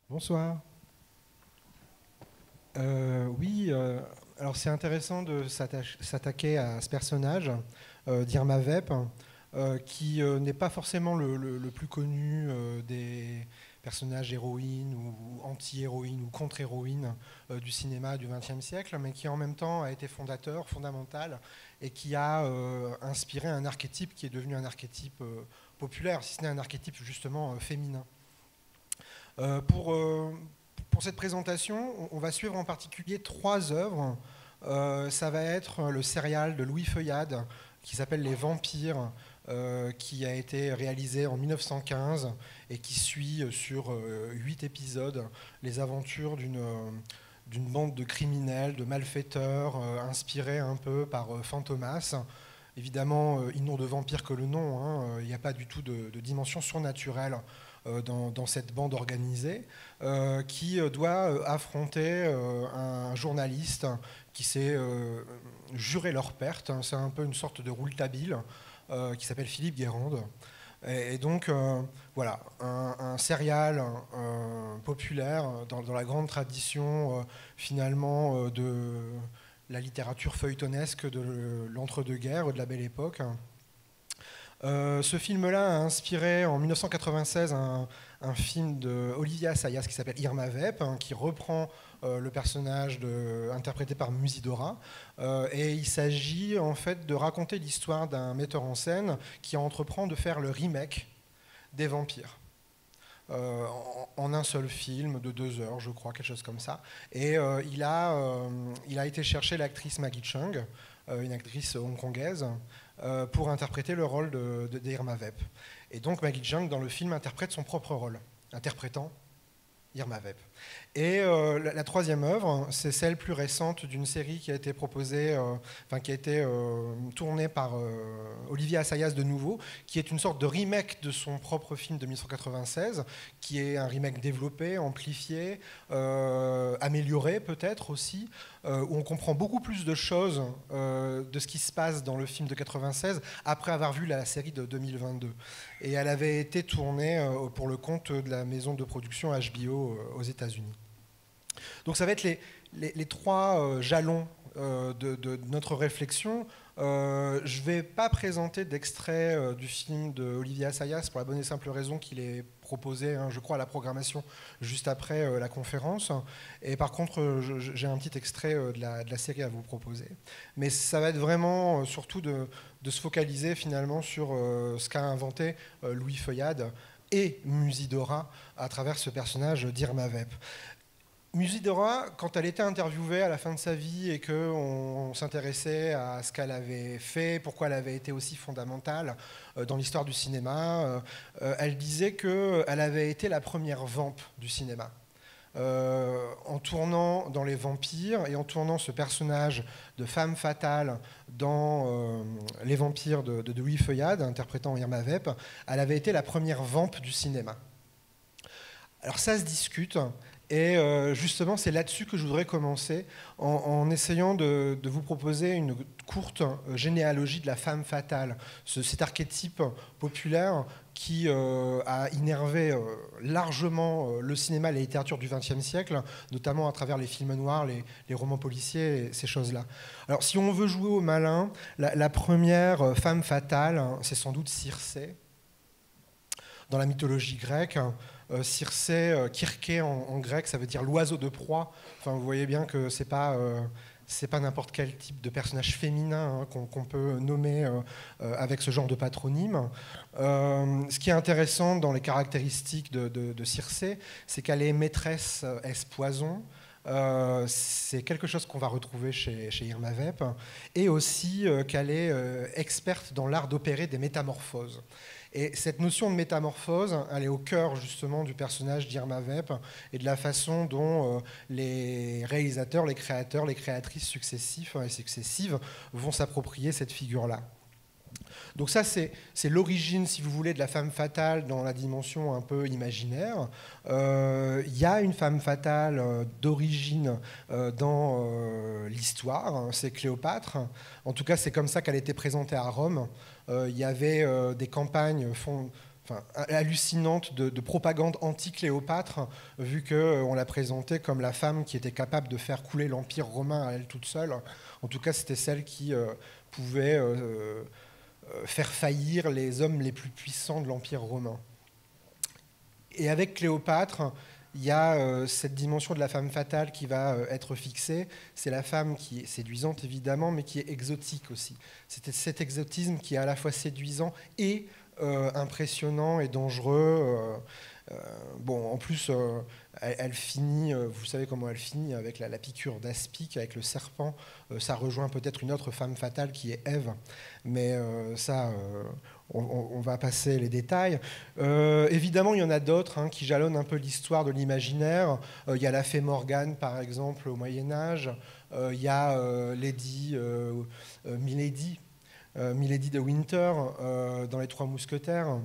Bonsoir. Oui, alors c'est intéressant de s'attaquer à ce personnage, d'Irma Vep, qui n'est pas forcément le plus connu des personnages héroïnes ou anti-héroïnes ou contre-héroïnes du cinéma du XXe siècle, mais qui en même temps a été fondateur, fondamental, et qui a inspiré un archétype qui est devenu un archétype populaire, si ce n'est un archétype justement féminin. Euh, pour, euh, pour cette présentation, on va suivre en particulier trois œuvres. Ça va être le serial de Louis Feuillade qui s'appelle Les Vampires, qui a été réalisé en 1915 et qui suit sur 8 épisodes les aventures d'une bande de criminels, de malfaiteurs, inspirés un peu par Fantomas. Évidemment, ils n'ont de vampire que le nom, hein. Il n'y a pas du tout de dimension surnaturelle dans cette bande organisée, qui doit affronter un journaliste qui s'est juré leur perte. C'est un peu une sorte de rouletabille qui s'appelle Philippe Guérande. Et donc, voilà, un serial populaire dans la grande tradition, finalement, de la littérature feuilletonesque de l'entre-deux-guerres, de la Belle Époque. Ce film-là a inspiré en 1996 un film de Olivia Assayas qui s'appelle Irma Vep, hein, qui reprend le personnage interprété par Musidora. Et il s'agit en fait de raconter l'histoire d'un metteur en scène qui entreprend de faire le remake des Vampires. En un seul film de 2 heures, je crois, quelque chose comme ça. Et il a été chercher l'actrice Maggie Cheung, une actrice hongkongaise, pour interpréter le rôle d'Irma Vep. Et donc Maggie Cheung, dans le film, interprète son propre rôle, interprétant Irma Vep. Et la troisième œuvre, c'est celle plus récente d'une série qui a été proposée, qui a été tournée par Olivier Assayas de nouveau, qui est une sorte de remake de son propre film de 1996, qui est un remake développé, amplifié, amélioré peut-être aussi, où on comprend beaucoup plus de choses de ce qui se passe dans le film de 96 après avoir vu la série de 2022. Et elle avait été tournée pour le compte de la maison de production HBO aux États-Unis. Donc ça va être les trois jalons de notre réflexion. Je ne vais pas présenter d'extrait du film de Olivier Assayas pour la bonne et simple raison qu'il est proposé, hein, je crois, à la programmation juste après la conférence. Et par contre, j'ai un petit extrait de la série à vous proposer. Mais ça va être vraiment surtout de se focaliser finalement sur ce qu'a inventé Louis Feuillade et Musidora à travers ce personnage d'Irma Vep. Musidora, quand elle était interviewée à la fin de sa vie et qu'on s'intéressait à ce qu'elle avait fait, pourquoi elle avait été aussi fondamentale dans l'histoire du cinéma, elle disait qu'elle avait été la première vamp du cinéma. En tournant dans Les Vampires et en tournant ce personnage de femme fatale dans Les Vampires de Louis Feuillade, interprétant Irma Vep, elle avait été la première vamp du cinéma. Alors ça se discute. Et justement, c'est là-dessus que je voudrais commencer, en essayant de vous proposer une courte généalogie de la femme fatale, cet archétype populaire qui a innervé largement le cinéma et la littérature du XXe siècle, notamment à travers les films noirs, les romans policiers et ces choses-là. Alors, si on veut jouer au malin, la première femme fatale, hein, c'est sans doute Circé, dans la mythologie grecque. Circé, Kirké en grec, ça veut dire l'oiseau de proie. Enfin, vous voyez bien que c'est pas n'importe quel type de personnage féminin, hein, qu'on peut nommer avec ce genre de patronyme. Ce qui est intéressant dans les caractéristiques de Circé, c'est qu'elle est maîtresse poison. C'est quelque chose qu'on va retrouver chez Irma Vep, et aussi qu'elle est experte dans l'art d'opérer des métamorphoses. Et cette notion de métamorphose, elle est au cœur justement du personnage d'Irma Vep et de la façon dont les réalisateurs, les créateurs, les créatrices successifs et successives vont s'approprier cette figure-là. Donc ça, c'est l'origine, si vous voulez, de la femme fatale dans la dimension un peu imaginaire. Il y a une femme fatale d'origine dans l'histoire, hein, c'est Cléopâtre. En tout cas, c'est comme ça qu'elle était présentée à Rome. Il y avait des campagnes hallucinante de propagande anti-Cléopâtre, vu qu'on l'a présentée comme la femme qui était capable de faire couler l'Empire romain à elle toute seule. En tout cas, c'était celle qui pouvait faire faillir les hommes les plus puissants de l'Empire romain. Et avec Cléopâtre, il y a cette dimension de la femme fatale qui va être fixée. C'est la femme qui est séduisante, évidemment, mais qui est exotique aussi. C'est cet exotisme qui est à la fois séduisant et impressionnant et dangereux. Bon, en plus, elle finit, vous savez comment elle finit, avec la piqûre d'aspic, avec le serpent. Ça rejoint peut-être une autre femme fatale qui est Ève, mais ça, on va passer les détails. Évidemment, il y en a d'autres qui jalonnent un peu l'histoire de l'imaginaire. Il y a la fée Morgane, par exemple, au Moyen-Âge. Il y a Lady Milady. Milady de Winter dans Les Trois Mousquetaires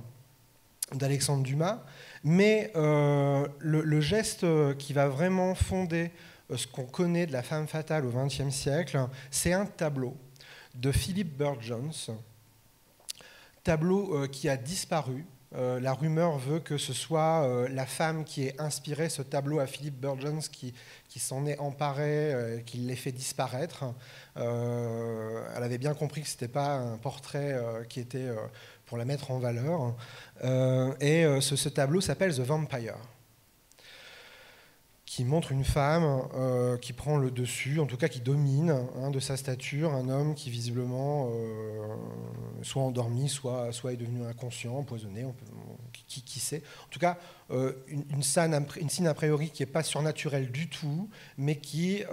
d'Alexandre Dumas. Mais le geste qui va vraiment fonder ce qu'on connaît de la femme fatale au XXe siècle, c'est un tableau de Philip Burne-Jones, tableau qui a disparu. La rumeur veut que ce soit la femme qui ait inspiré ce tableau à Philip Burne-Jones qui s'en est emparé, qui l'ait fait disparaître. Elle avait bien compris que ce n'était pas un portrait qui était pour la mettre en valeur. Ce tableau s'appelle The Vampire, qui montre une femme qui prend le dessus, en tout cas qui domine de sa stature, un homme qui visiblement soit endormi, soit est devenu inconscient, empoisonné, qui sait. En tout cas, une scène a priori qui n'est pas surnaturelle du tout, mais qui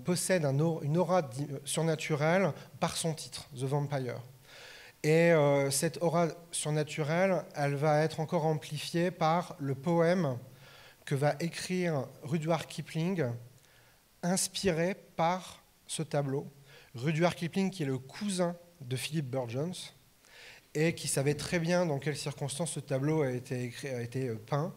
possède une aura surnaturelle par son titre, The Vampire. Et cette aura surnaturelle, elle va être encore amplifiée par le poème que va écrire Rudyard Kipling, inspiré par ce tableau. Rudyard Kipling, qui est le cousin de Philip Burne-Jones, et qui savait très bien dans quelles circonstances ce tableau a été peint.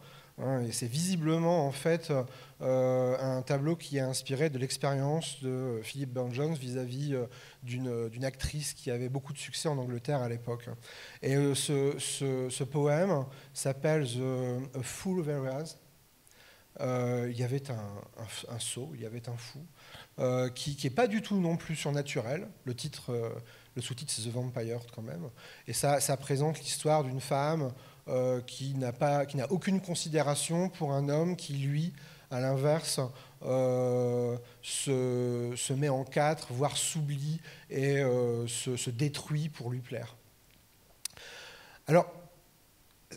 Et c'est visiblement en fait un tableau qui est inspiré de l'expérience de Philip Burne-Jones vis-à-vis d'une actrice qui avait beaucoup de succès en Angleterre à l'époque. Et ce poème s'appelle A Fool There Was. Il y avait un sot, il y avait un fou, qui n'est pas du tout non plus surnaturel. Le sous-titre, c'est The Vampire quand même. Et ça présente l'histoire d'une femme qui n'a aucune considération pour un homme qui, lui, à l'inverse, se met en quatre, voire s'oublie et se détruit pour lui plaire. Alors,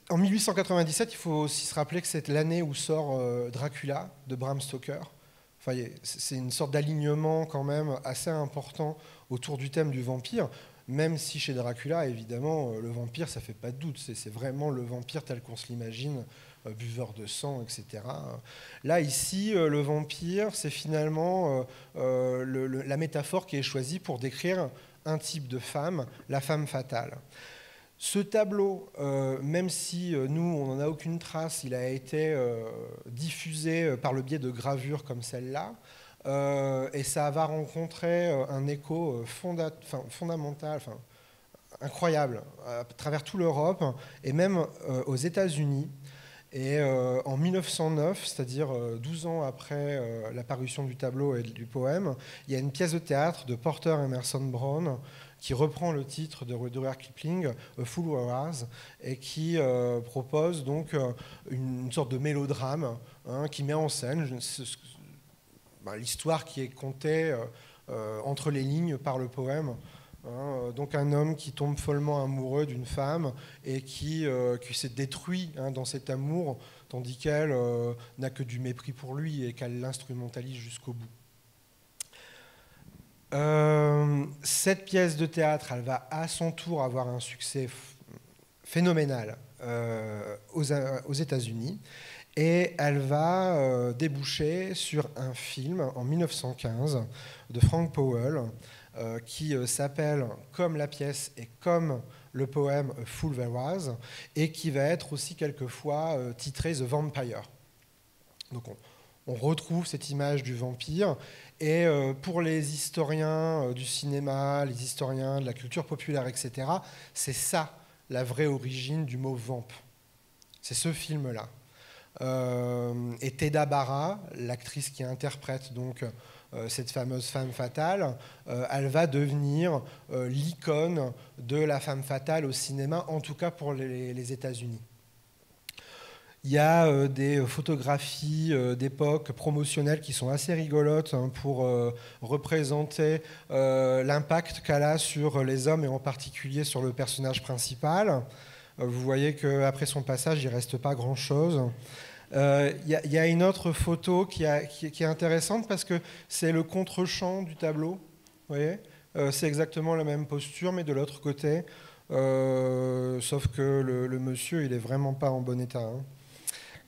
en 1897, il faut aussi se rappeler que c'est l'année où sort Dracula de Bram Stoker. Enfin, c'est une sorte d'alignement quand même assez important autour du thème du vampire, même si chez Dracula, évidemment, le vampire, ça ne fait pas de doute. C'est vraiment le vampire tel qu'on se l'imagine, buveur de sang, etc. Là, ici, le vampire, c'est finalement la métaphore qui est choisie pour décrire un type de femme, la femme fatale. Ce tableau, même si nous, on n'en a aucune trace, il a été diffusé par le biais de gravures comme celle-là, et ça va rencontrer un écho fondamental, incroyable, à travers toute l'Europe, et même aux États-Unis. Et en 1909, c'est-à-dire 12 ans après la parution du tableau et du poème, il y a une pièce de théâtre de Porter Emerson Brown qui reprend le titre de Rudyard Kipling, A Fool There Was, et qui propose donc une sorte de mélodrame qui met en scène l'histoire qui est contée entre les lignes par le poème. Donc un homme qui tombe follement amoureux d'une femme et qui s'est détruit dans cet amour, tandis qu'elle n'a que du mépris pour lui et qu'elle l'instrumentalise jusqu'au bout. Cette pièce de théâtre, elle va à son tour avoir un succès phénoménal aux États-Unis, et elle va déboucher sur un film en 1915 de Frank Powell qui s'appelle comme la pièce et comme le poème A Fool There Was, et qui va être aussi quelquefois titré The Vampire. Donc on retrouve cette image du vampire, et pour les historiens du cinéma, les historiens de la culture populaire, etc., c'est ça la vraie origine du mot vamp. C'est ce film-là. Et Teda Bara, l'actrice qui interprète donc cette fameuse femme fatale, elle va devenir l'icône de la femme fatale au cinéma, en tout cas pour les États-Unis. Il y a des photographies d'époque promotionnelles qui sont assez rigolotes pour représenter l'impact qu'elle a sur les hommes et en particulier sur le personnage principal. Vous voyez qu'après son passage, il ne reste pas grand-chose. Y a une autre photo qui est intéressante parce que c'est le contre-champ du tableau. Vous voyez, c'est exactement la même posture, mais de l'autre côté. Sauf que le monsieur, il n'est vraiment pas en bon état.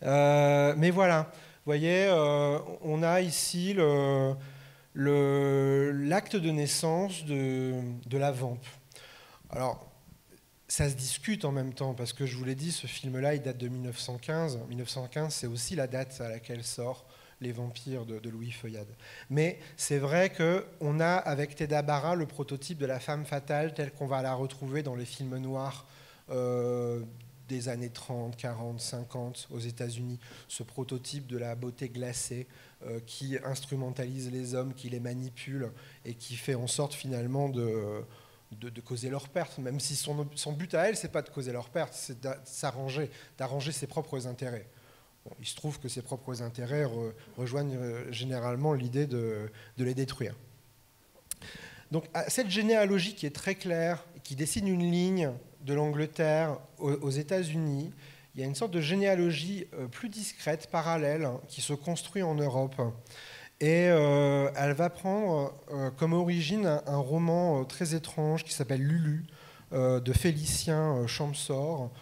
Mais voilà, vous voyez, on a ici l'acte de naissance de la vampe. Alors, ça se discute en même temps, parce que je vous l'ai dit, ce film-là, il date de 1915. 1915, c'est aussi la date à laquelle sort Les Vampires de Louis Feuillade. Mais c'est vrai qu'on a, avec Teda Bara, le prototype de la femme fatale telle qu'on va la retrouver dans les films noirs des années 30, 40, 50 aux États-Unis. Ce prototype de la beauté glacée qui instrumentalise les hommes, qui les manipule et qui fait en sorte finalement de causer leur perte, même si son but à elle, c'est pas de causer leur perte, c'est d'arranger ses propres intérêts. Bon, il se trouve que ses propres intérêts rejoignent généralement l'idée de les détruire. Donc cette généalogie qui est très claire, qui dessine une ligne de l'Angleterre aux États-Unis, il y a une sorte de généalogie plus discrète, parallèle, qui se construit en Europe. Et elle va prendre comme origine un roman très étrange qui s'appelle Lulu, de Félicien Champsor,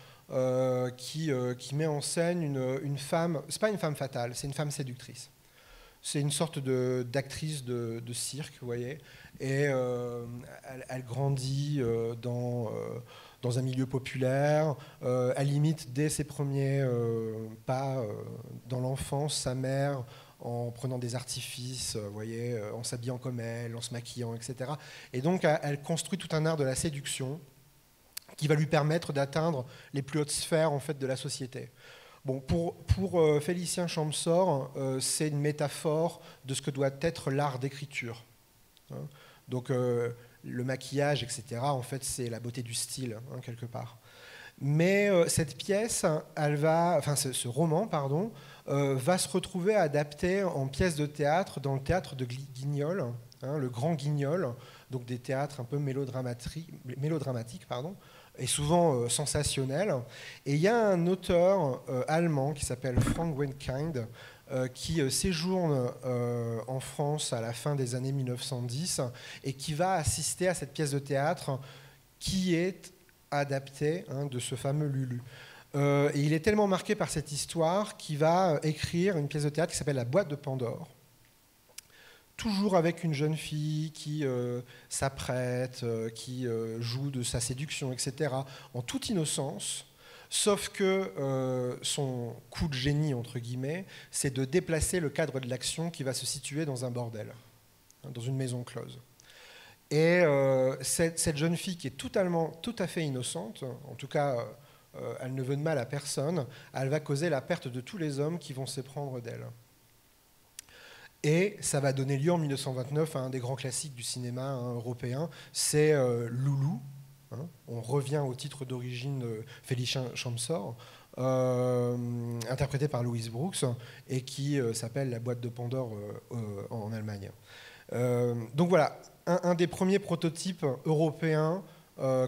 qui met en scène une femme, c'est pas une femme fatale, c'est une femme séductrice. C'est une sorte d'actrice de cirque, vous voyez, et elle grandit dans un milieu populaire, elle imite dès ses premiers pas dans l'enfance sa mère, en prenant des artifices, vous voyez, en s'habillant comme elle, en se maquillant, etc. Et donc, elle construit tout un art de la séduction qui va lui permettre d'atteindre les plus hautes sphères en fait, de la société. Bon, pour Félicien Champsor, c'est une métaphore de ce que doit être l'art d'écriture. Hein. Donc, le maquillage, etc., en fait, c'est la beauté du style, hein, quelque part. Mais cette pièce, ce roman, pardon, va se retrouver adapté en pièce de théâtre dans le théâtre de Guignol, hein, le Grand Guignol, donc des théâtres un peu mélodramatiques, et souvent sensationnels. Et il y a un auteur allemand qui s'appelle Frank Wenkind, qui séjourne en France à la fin des années 1910 et qui va assister à cette pièce de théâtre qui est adapté de ce fameux Lulu. Et il est tellement marqué par cette histoire qu'il va écrire une pièce de théâtre qui s'appelle La Boîte de Pandore, toujours avec une jeune fille qui s'apprête, qui joue de sa séduction, etc., en toute innocence, sauf que son coup de génie, entre guillemets, c'est de déplacer le cadre de l'action qui va se situer dans un bordel, dans une maison close. Et cette jeune fille qui est tout à fait innocente, en tout cas, elle ne veut de mal à personne, elle va causer la perte de tous les hommes qui vont s'éprendre d'elle. Et ça va donner lieu en 1929 à un des grands classiques du cinéma européen, c'est Loulou. Hein, on revient au titre d'origine de Félicien Champsor, interprété par Louise Brooks, et qui s'appelle La Boîte de Pandore en Allemagne. Donc voilà, un des premiers prototypes européens,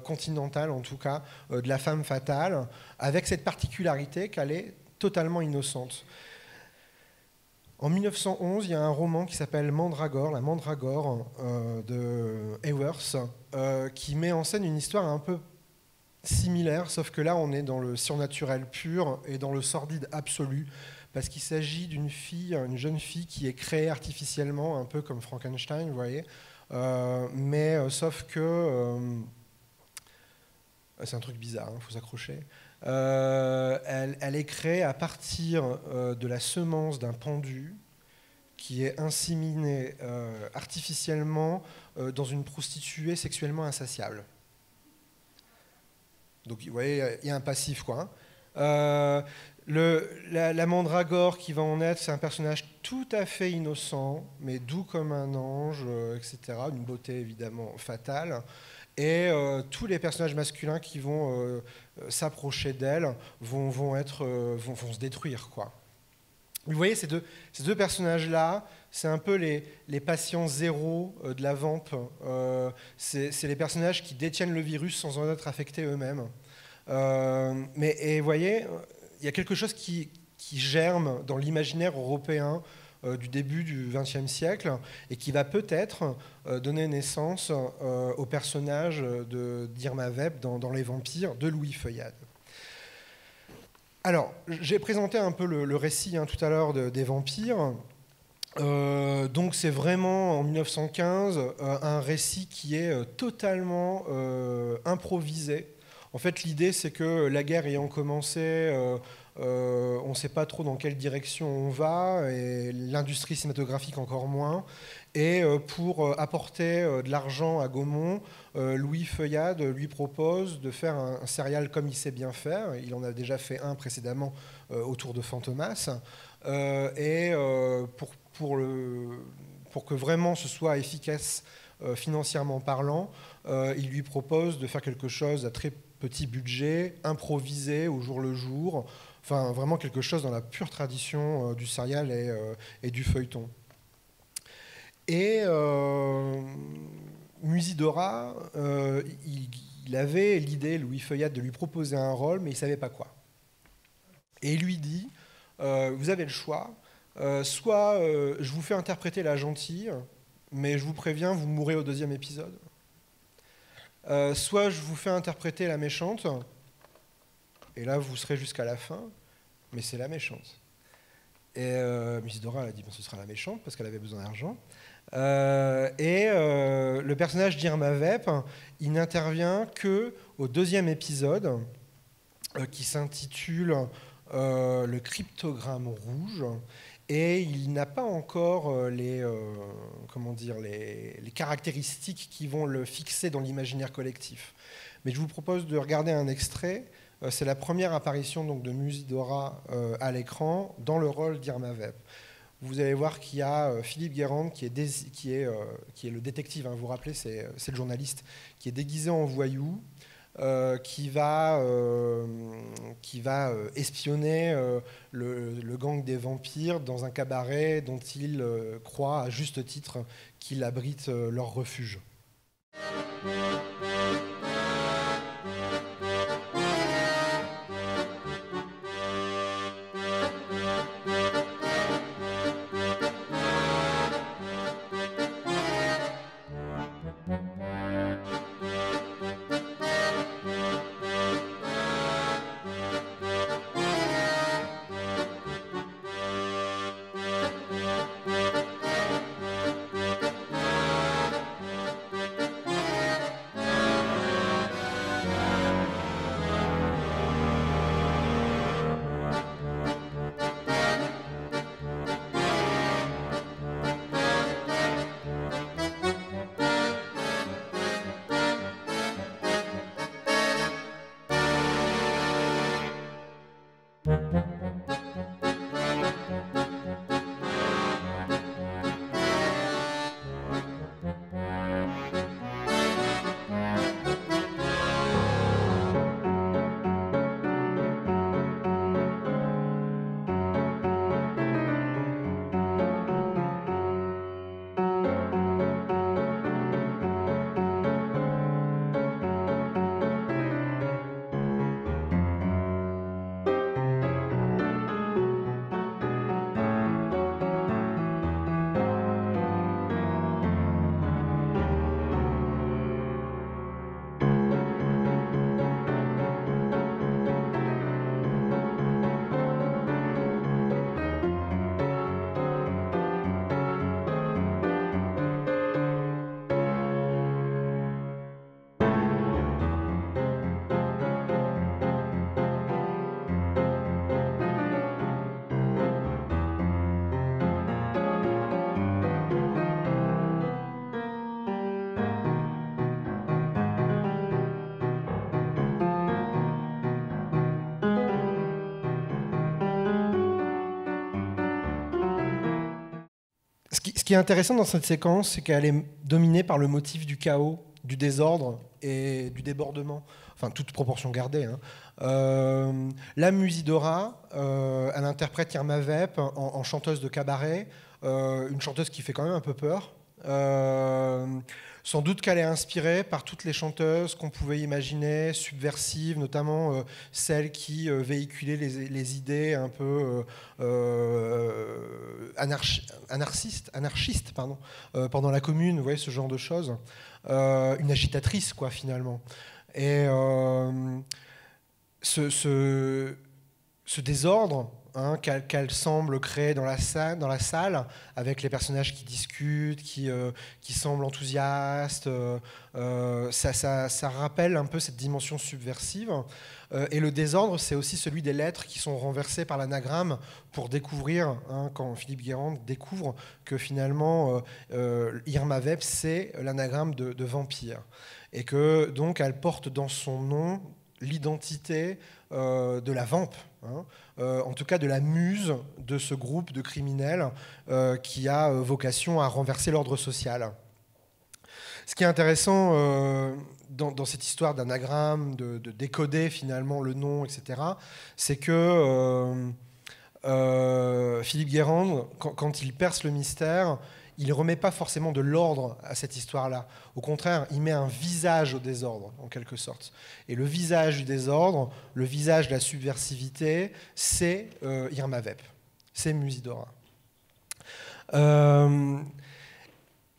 continental en tout cas, de la femme fatale, avec cette particularité qu'elle est totalement innocente. En 1911, il y a un roman qui s'appelle Mandragore, La Mandragore de Haworth, qui met en scène une histoire un peu similaire, sauf que là on est dans le surnaturel pur et dans le sordide absolu, parce qu'il s'agit d'une fille, une jeune fille qui est créée artificiellement, un peu comme Frankenstein, vous voyez, mais sauf que c'est un truc bizarre, il faut s'accrocher. Elle est créée à partir de la semence d'un pendu qui est inséminé artificiellement dans une prostituée sexuellement insatiable. Donc vous voyez, il y a un passif, quoi. La mandragore qui va en être, c'est un personnage tout à fait innocent, mais doux comme un ange, etc. Une beauté évidemment fatale. Et tous les personnages masculins qui vont s'approcher d'elle vont se détruire, quoi. Vous voyez, ces deux personnages-là, c'est un peu les patients zéro de la vamp. C'est les personnages qui détiennent le virus sans en être affectés eux-mêmes. Et vous voyez, il y a quelque chose qui germe dans l'imaginaire européen du début du XXe siècle et qui va peut-être donner naissance au personnage d'Irma Vep dans Les Vampires de Louis Feuillade. Alors, j'ai présenté un peu le récit tout à l'heure des vampires. Donc c'est vraiment en 1915 un récit qui est totalement improvisé. En fait, l'idée, c'est que la guerre ayant commencé, on ne sait pas trop dans quelle direction on va, et l'industrie cinématographique encore moins. Et pour apporter de l'argent à Gaumont, Louis Feuillade lui propose de faire un serial comme il sait bien faire. Il en a déjà fait un précédemment autour de Fantomas. Pour que vraiment ce soit efficace financièrement parlant, il lui propose de faire quelque chose à très petit budget, improvisé au jour le jour, enfin vraiment quelque chose dans la pure tradition du serial et du feuilleton. Et Musidora, il avait l'idée, Louis Feuillade, de lui proposer un rôle, mais il ne savait pas quoi. Et il lui dit, vous avez le choix, soit je vous fais interpréter la gentille, mais je vous préviens, vous mourrez au 2e épisode. Soit je vous fais interpréter la méchante, et là vous serez jusqu'à la fin, mais c'est la méchante. Et Musidora, elle a dit, ce sera la méchante, parce qu'elle avait besoin d'argent. Le personnage d'Irma Vep, il n'intervient qu'au 2e épisode, qui s'intitule Le cryptogramme rouge, et il n'a pas encore les caractéristiques qui vont le fixer dans l'imaginaire collectif. Mais je vous propose de regarder un extrait. C'est la première apparition donc, de Musidora à l'écran dans le rôle d'Irma Vep. Vous allez voir qu'il y a Philippe Guérande qui est le détective, vous vous rappelez, c'est le journaliste, qui est déguisé en voyou, qui va espionner le gang des vampires dans un cabaret dont il croit à juste titre qu'il abrite leur refuge. qui est intéressant dans cette séquence, c'est qu'elle est dominée par le motif du chaos, du désordre et du débordement, enfin toute proportion gardée. Hein. La Musidora, elle interprète Irma Vep en chanteuse de cabaret, une chanteuse qui fait quand même un peu peur. Sans doute qu'elle est inspirée par toutes les chanteuses qu'on pouvait imaginer, subversives, notamment celles qui véhiculaient les idées un peu anarchistes pardon, pendant la Commune, vous voyez, ce genre de choses. Une agitatrice, quoi, finalement. Et ce désordre, hein, qu'elle semble créer dans la salle, avec les personnages qui discutent, qui semblent enthousiastes, ça rappelle un peu cette dimension subversive. Et le désordre, c'est aussi celui des lettres qui sont renversées par l'anagramme pour découvrir, hein, quand Philippe Guérand découvre que finalement Irma Vep, c'est l'anagramme de vampire. Et que donc elle porte dans son nom l'identité de la vampe, hein, en tout cas de la muse de ce groupe de criminels qui a vocation à renverser l'ordre social. Ce qui est intéressant dans cette histoire d'anagramme, de décoder finalement le nom, etc., c'est que Philippe Guérand, quand il perce le mystère, il ne remet pas forcément de l'ordre à cette histoire-là. Au contraire, il met un visage au désordre, en quelque sorte. Et le visage du désordre, le visage de la subversivité, c'est Irma Vep, c'est Musidora.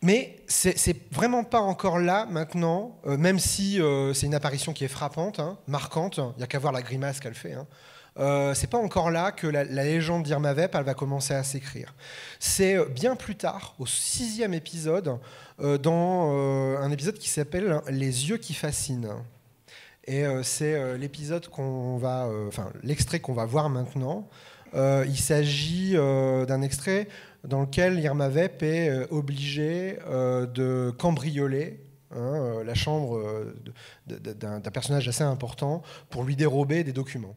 Mais c'est vraiment pas encore là maintenant, même si c'est une apparition qui est frappante, hein, marquante. Il n'y a qu'à voir la grimace qu'elle fait. Hein. C'est pas encore là que la légende d'Irma Vep, elle va commencer à s'écrire. C'est bien plus tard, au 6e épisode, dans un épisode qui s'appelle Les yeux qui fascinent. Et c'est l'épisode l'extrait qu'on va voir maintenant. Il s'agit d'un extrait dans lequel Irma Vep est obligée de cambrioler, hein, la chambre d'un personnage assez important pour lui dérober des documents.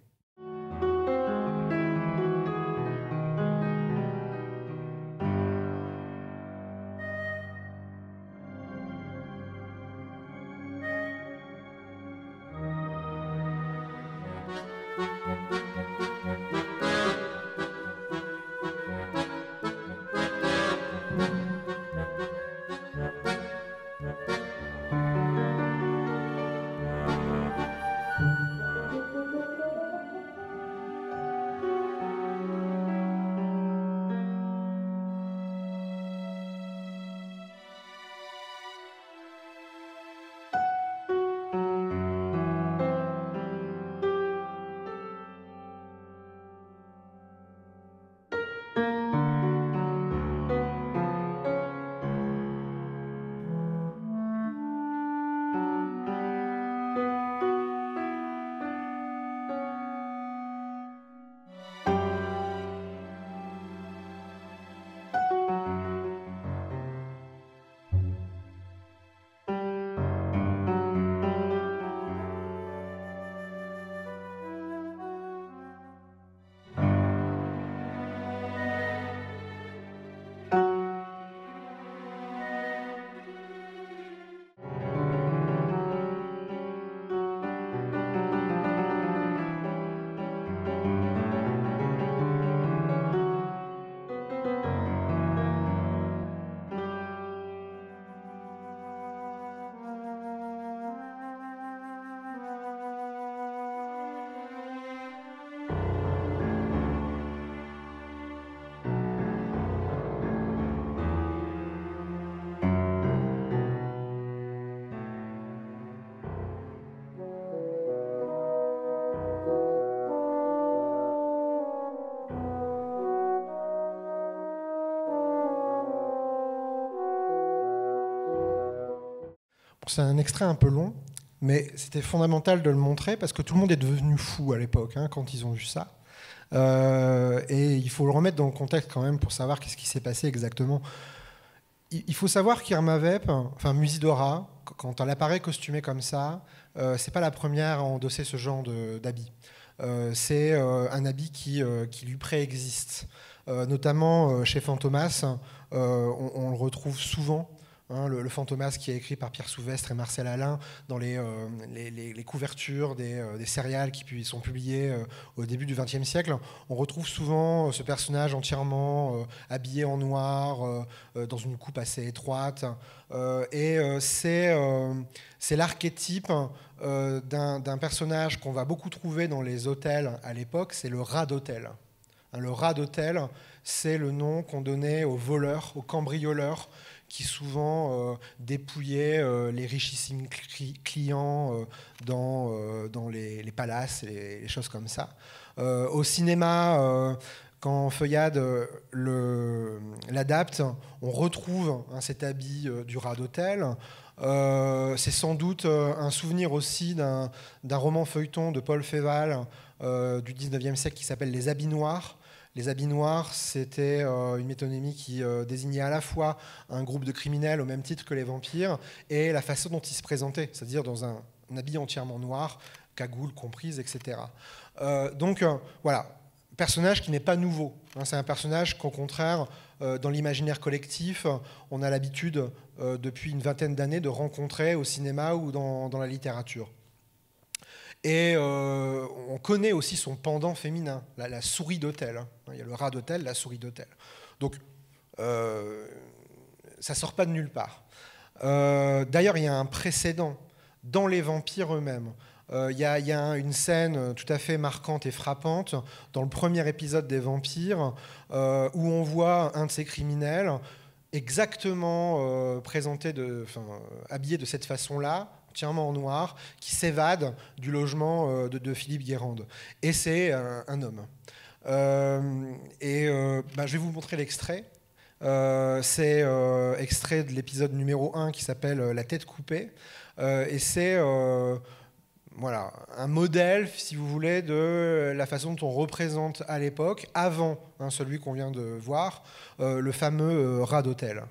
C'est un extrait un peu long, mais c'était fondamental de le montrer parce que tout le monde est devenu fou à l'époque, hein, quand ils ont vu ça. Et il faut le remettre dans le contexte quand même pour savoir qu'est-ce qui s'est passé exactement. Il faut savoir qu'Irma Vep, enfin Musidora, quand elle apparaît costumée comme ça, c'est pas la première à endosser ce genre d'habit. C'est un habit qui lui préexiste. notamment chez Fantomas. On le retrouve souvent. Le Fantomas qui est écrit par Pierre Souvestre et Marcel Alain dans les couvertures des céréales qui sont publiées au début du XXe siècle. On retrouve souvent ce personnage entièrement habillé en noir, dans une coupe assez étroite. C'est l'archétype d'un personnage qu'on va beaucoup trouver dans les hôtels à l'époque, c'est le rat d'hôtel. Le rat d'hôtel, c'est le nom qu'on donnait aux voleurs, aux cambrioleurs, qui souvent dépouillaient les richissimes clients dans les palaces et les choses comme ça. Au cinéma, quand Feuillade l'adapte, on retrouve cet habit du rat d'hôtel. C'est sans doute un souvenir aussi d'un roman feuilleton de Paul Féval du 19e siècle qui s'appelle Les Habits Noirs. Les habits noirs, c'était une métonymie qui désignait à la fois un groupe de criminels au même titre que les vampires et la façon dont ils se présentaient, c'est-à-dire dans un habit entièrement noir, cagoule comprise, etc. Voilà, personnage qui n'est pas nouveau. C'est un personnage qu'au contraire, dans l'imaginaire collectif, on a l'habitude depuis une vingtaine d'années de rencontrer au cinéma ou dans la littérature. Et on connaît aussi son pendant féminin, la souris d'hôtel. Il y a le rat d'hôtel, la souris d'hôtel. Donc, ça ne sort pas de nulle part. D'ailleurs, il y a un précédent dans les vampires eux-mêmes. Il y a une scène tout à fait marquante et frappante dans le premier épisode des Vampires où on voit un de ces criminels exactement habillé de cette façon-là, entièrement en noir, qui s'évade du logement de Philippe Guérande. Et c'est un homme. Je vais vous montrer l'extrait. C'est extrait de l'épisode numéro 1 qui s'appelle « La tête coupée ». Et c'est voilà, un modèle, si vous voulez, de la façon dont on représente à l'époque, avant celui qu'on vient de voir, le fameux rat d'hôtel.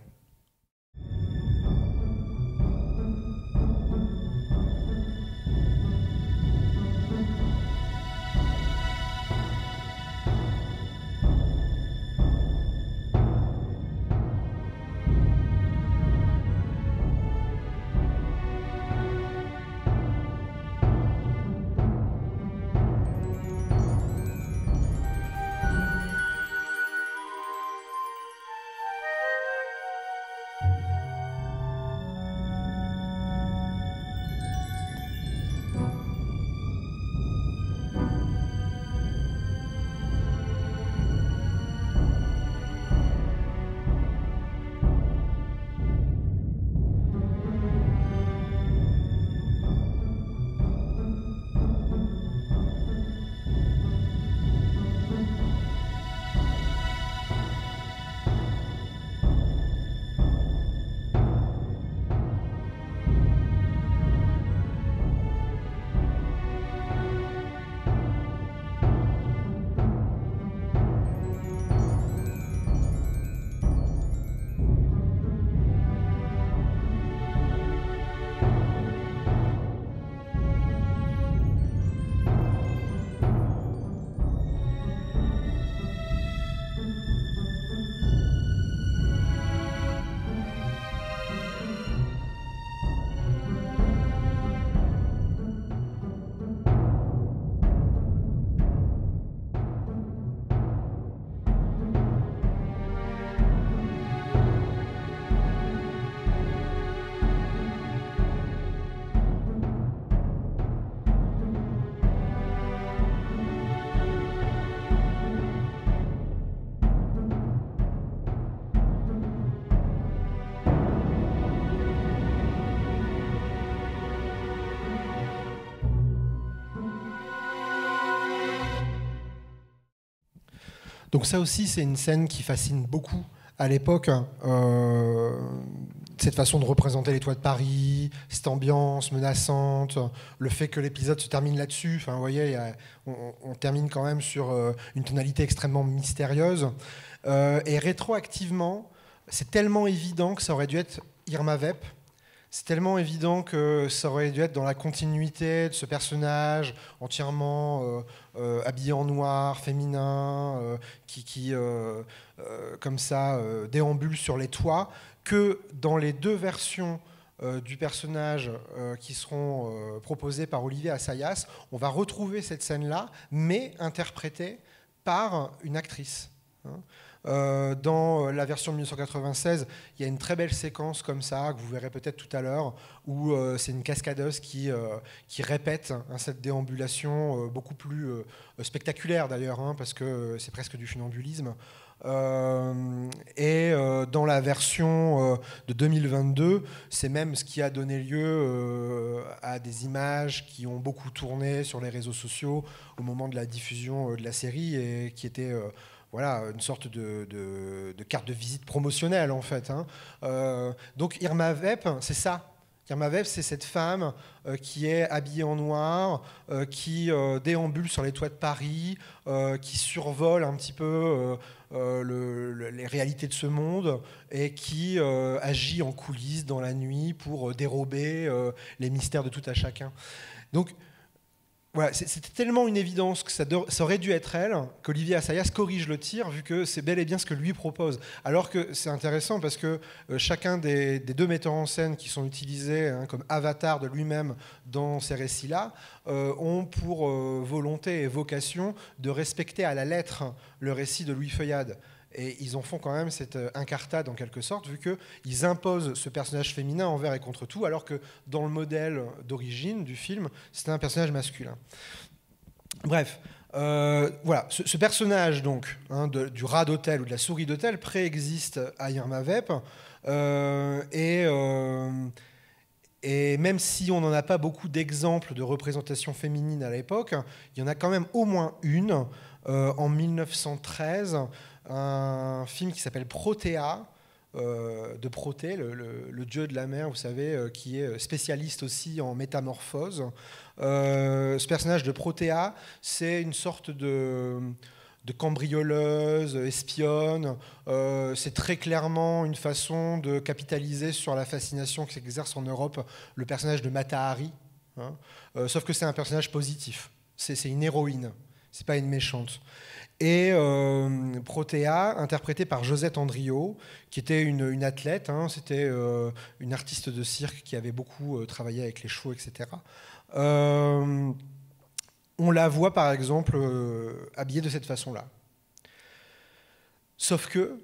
Donc ça aussi, c'est une scène qui fascine beaucoup à l'époque. Cette façon de représenter les toits de Paris, cette ambiance menaçante, le fait que l'épisode se termine là-dessus. Enfin, vous voyez, on termine quand même sur une tonalité extrêmement mystérieuse. Et rétroactivement, c'est tellement évident que ça aurait dû être Irma Vep. C'est tellement évident que ça aurait dû être dans la continuité de ce personnage entièrement habillé en noir, féminin, comme ça, déambule sur les toits, que dans les deux versions du personnage qui seront proposées par Olivier Assayas, on va retrouver cette scène-là, mais interprétée par une actrice. Dans la version de 1996, il y a une très belle séquence comme ça, que vous verrez peut-être tout à l'heure, où c'est une cascadeuse qui répète cette déambulation beaucoup plus spectaculaire d'ailleurs, parce que c'est presque du funambulisme. Et dans la version de 2022, c'est même ce qui a donné lieu à des images qui ont beaucoup tourné sur les réseaux sociaux au moment de la diffusion de la série et qui étaient voilà, une sorte de carte de visite promotionnelle en fait. Donc Irma Vep, c'est ça. Irma Vep, c'est cette femme qui est habillée en noir, qui déambule sur les toits de Paris, qui survole un petit peu les réalités de ce monde et qui agit en coulisses dans la nuit pour dérober les mystères de tout à chacun. Donc voilà, c'était tellement une évidence que ça aurait dû être elle, qu'Olivier Assayas corrige le tir, vu que c'est bel et bien ce que lui propose. Alors que c'est intéressant parce que chacun des deux metteurs en scène qui sont utilisés comme avatar de lui-même dans ces récits-là ont pour volonté et vocation de respecter à la lettre le récit de Louis Feuillade. Et ils en font quand même cette incartade en quelque sorte, vu qu'ils imposent ce personnage féminin envers et contre tout, alors que dans le modèle d'origine du film, c'était un personnage masculin. Bref, voilà, ce personnage donc, du rat d'hôtel ou de la souris d'hôtel préexiste à Irma Vep, et même si on n'en a pas beaucoup d'exemples de représentation féminine à l'époque, il y en a quand même au moins une, en 1913, un film qui s'appelle Protéa, de Prothée, le dieu de la mer, vous savez, qui est spécialiste aussi en métamorphose. Ce personnage de Protéa, c'est une sorte de cambrioleuse, espionne. C'est très clairement une façon de capitaliser sur la fascination qu'exerce en Europe le personnage de Mata Hari. Sauf que c'est un personnage positif. C'est une héroïne, c'est pas une méchante. Et Protéa, interprétée par Josette Andriot, qui était une athlète, c'était une artiste de cirque qui avait beaucoup travaillé avec les chevaux, etc. On la voit par exemple habillée de cette façon-là. Sauf que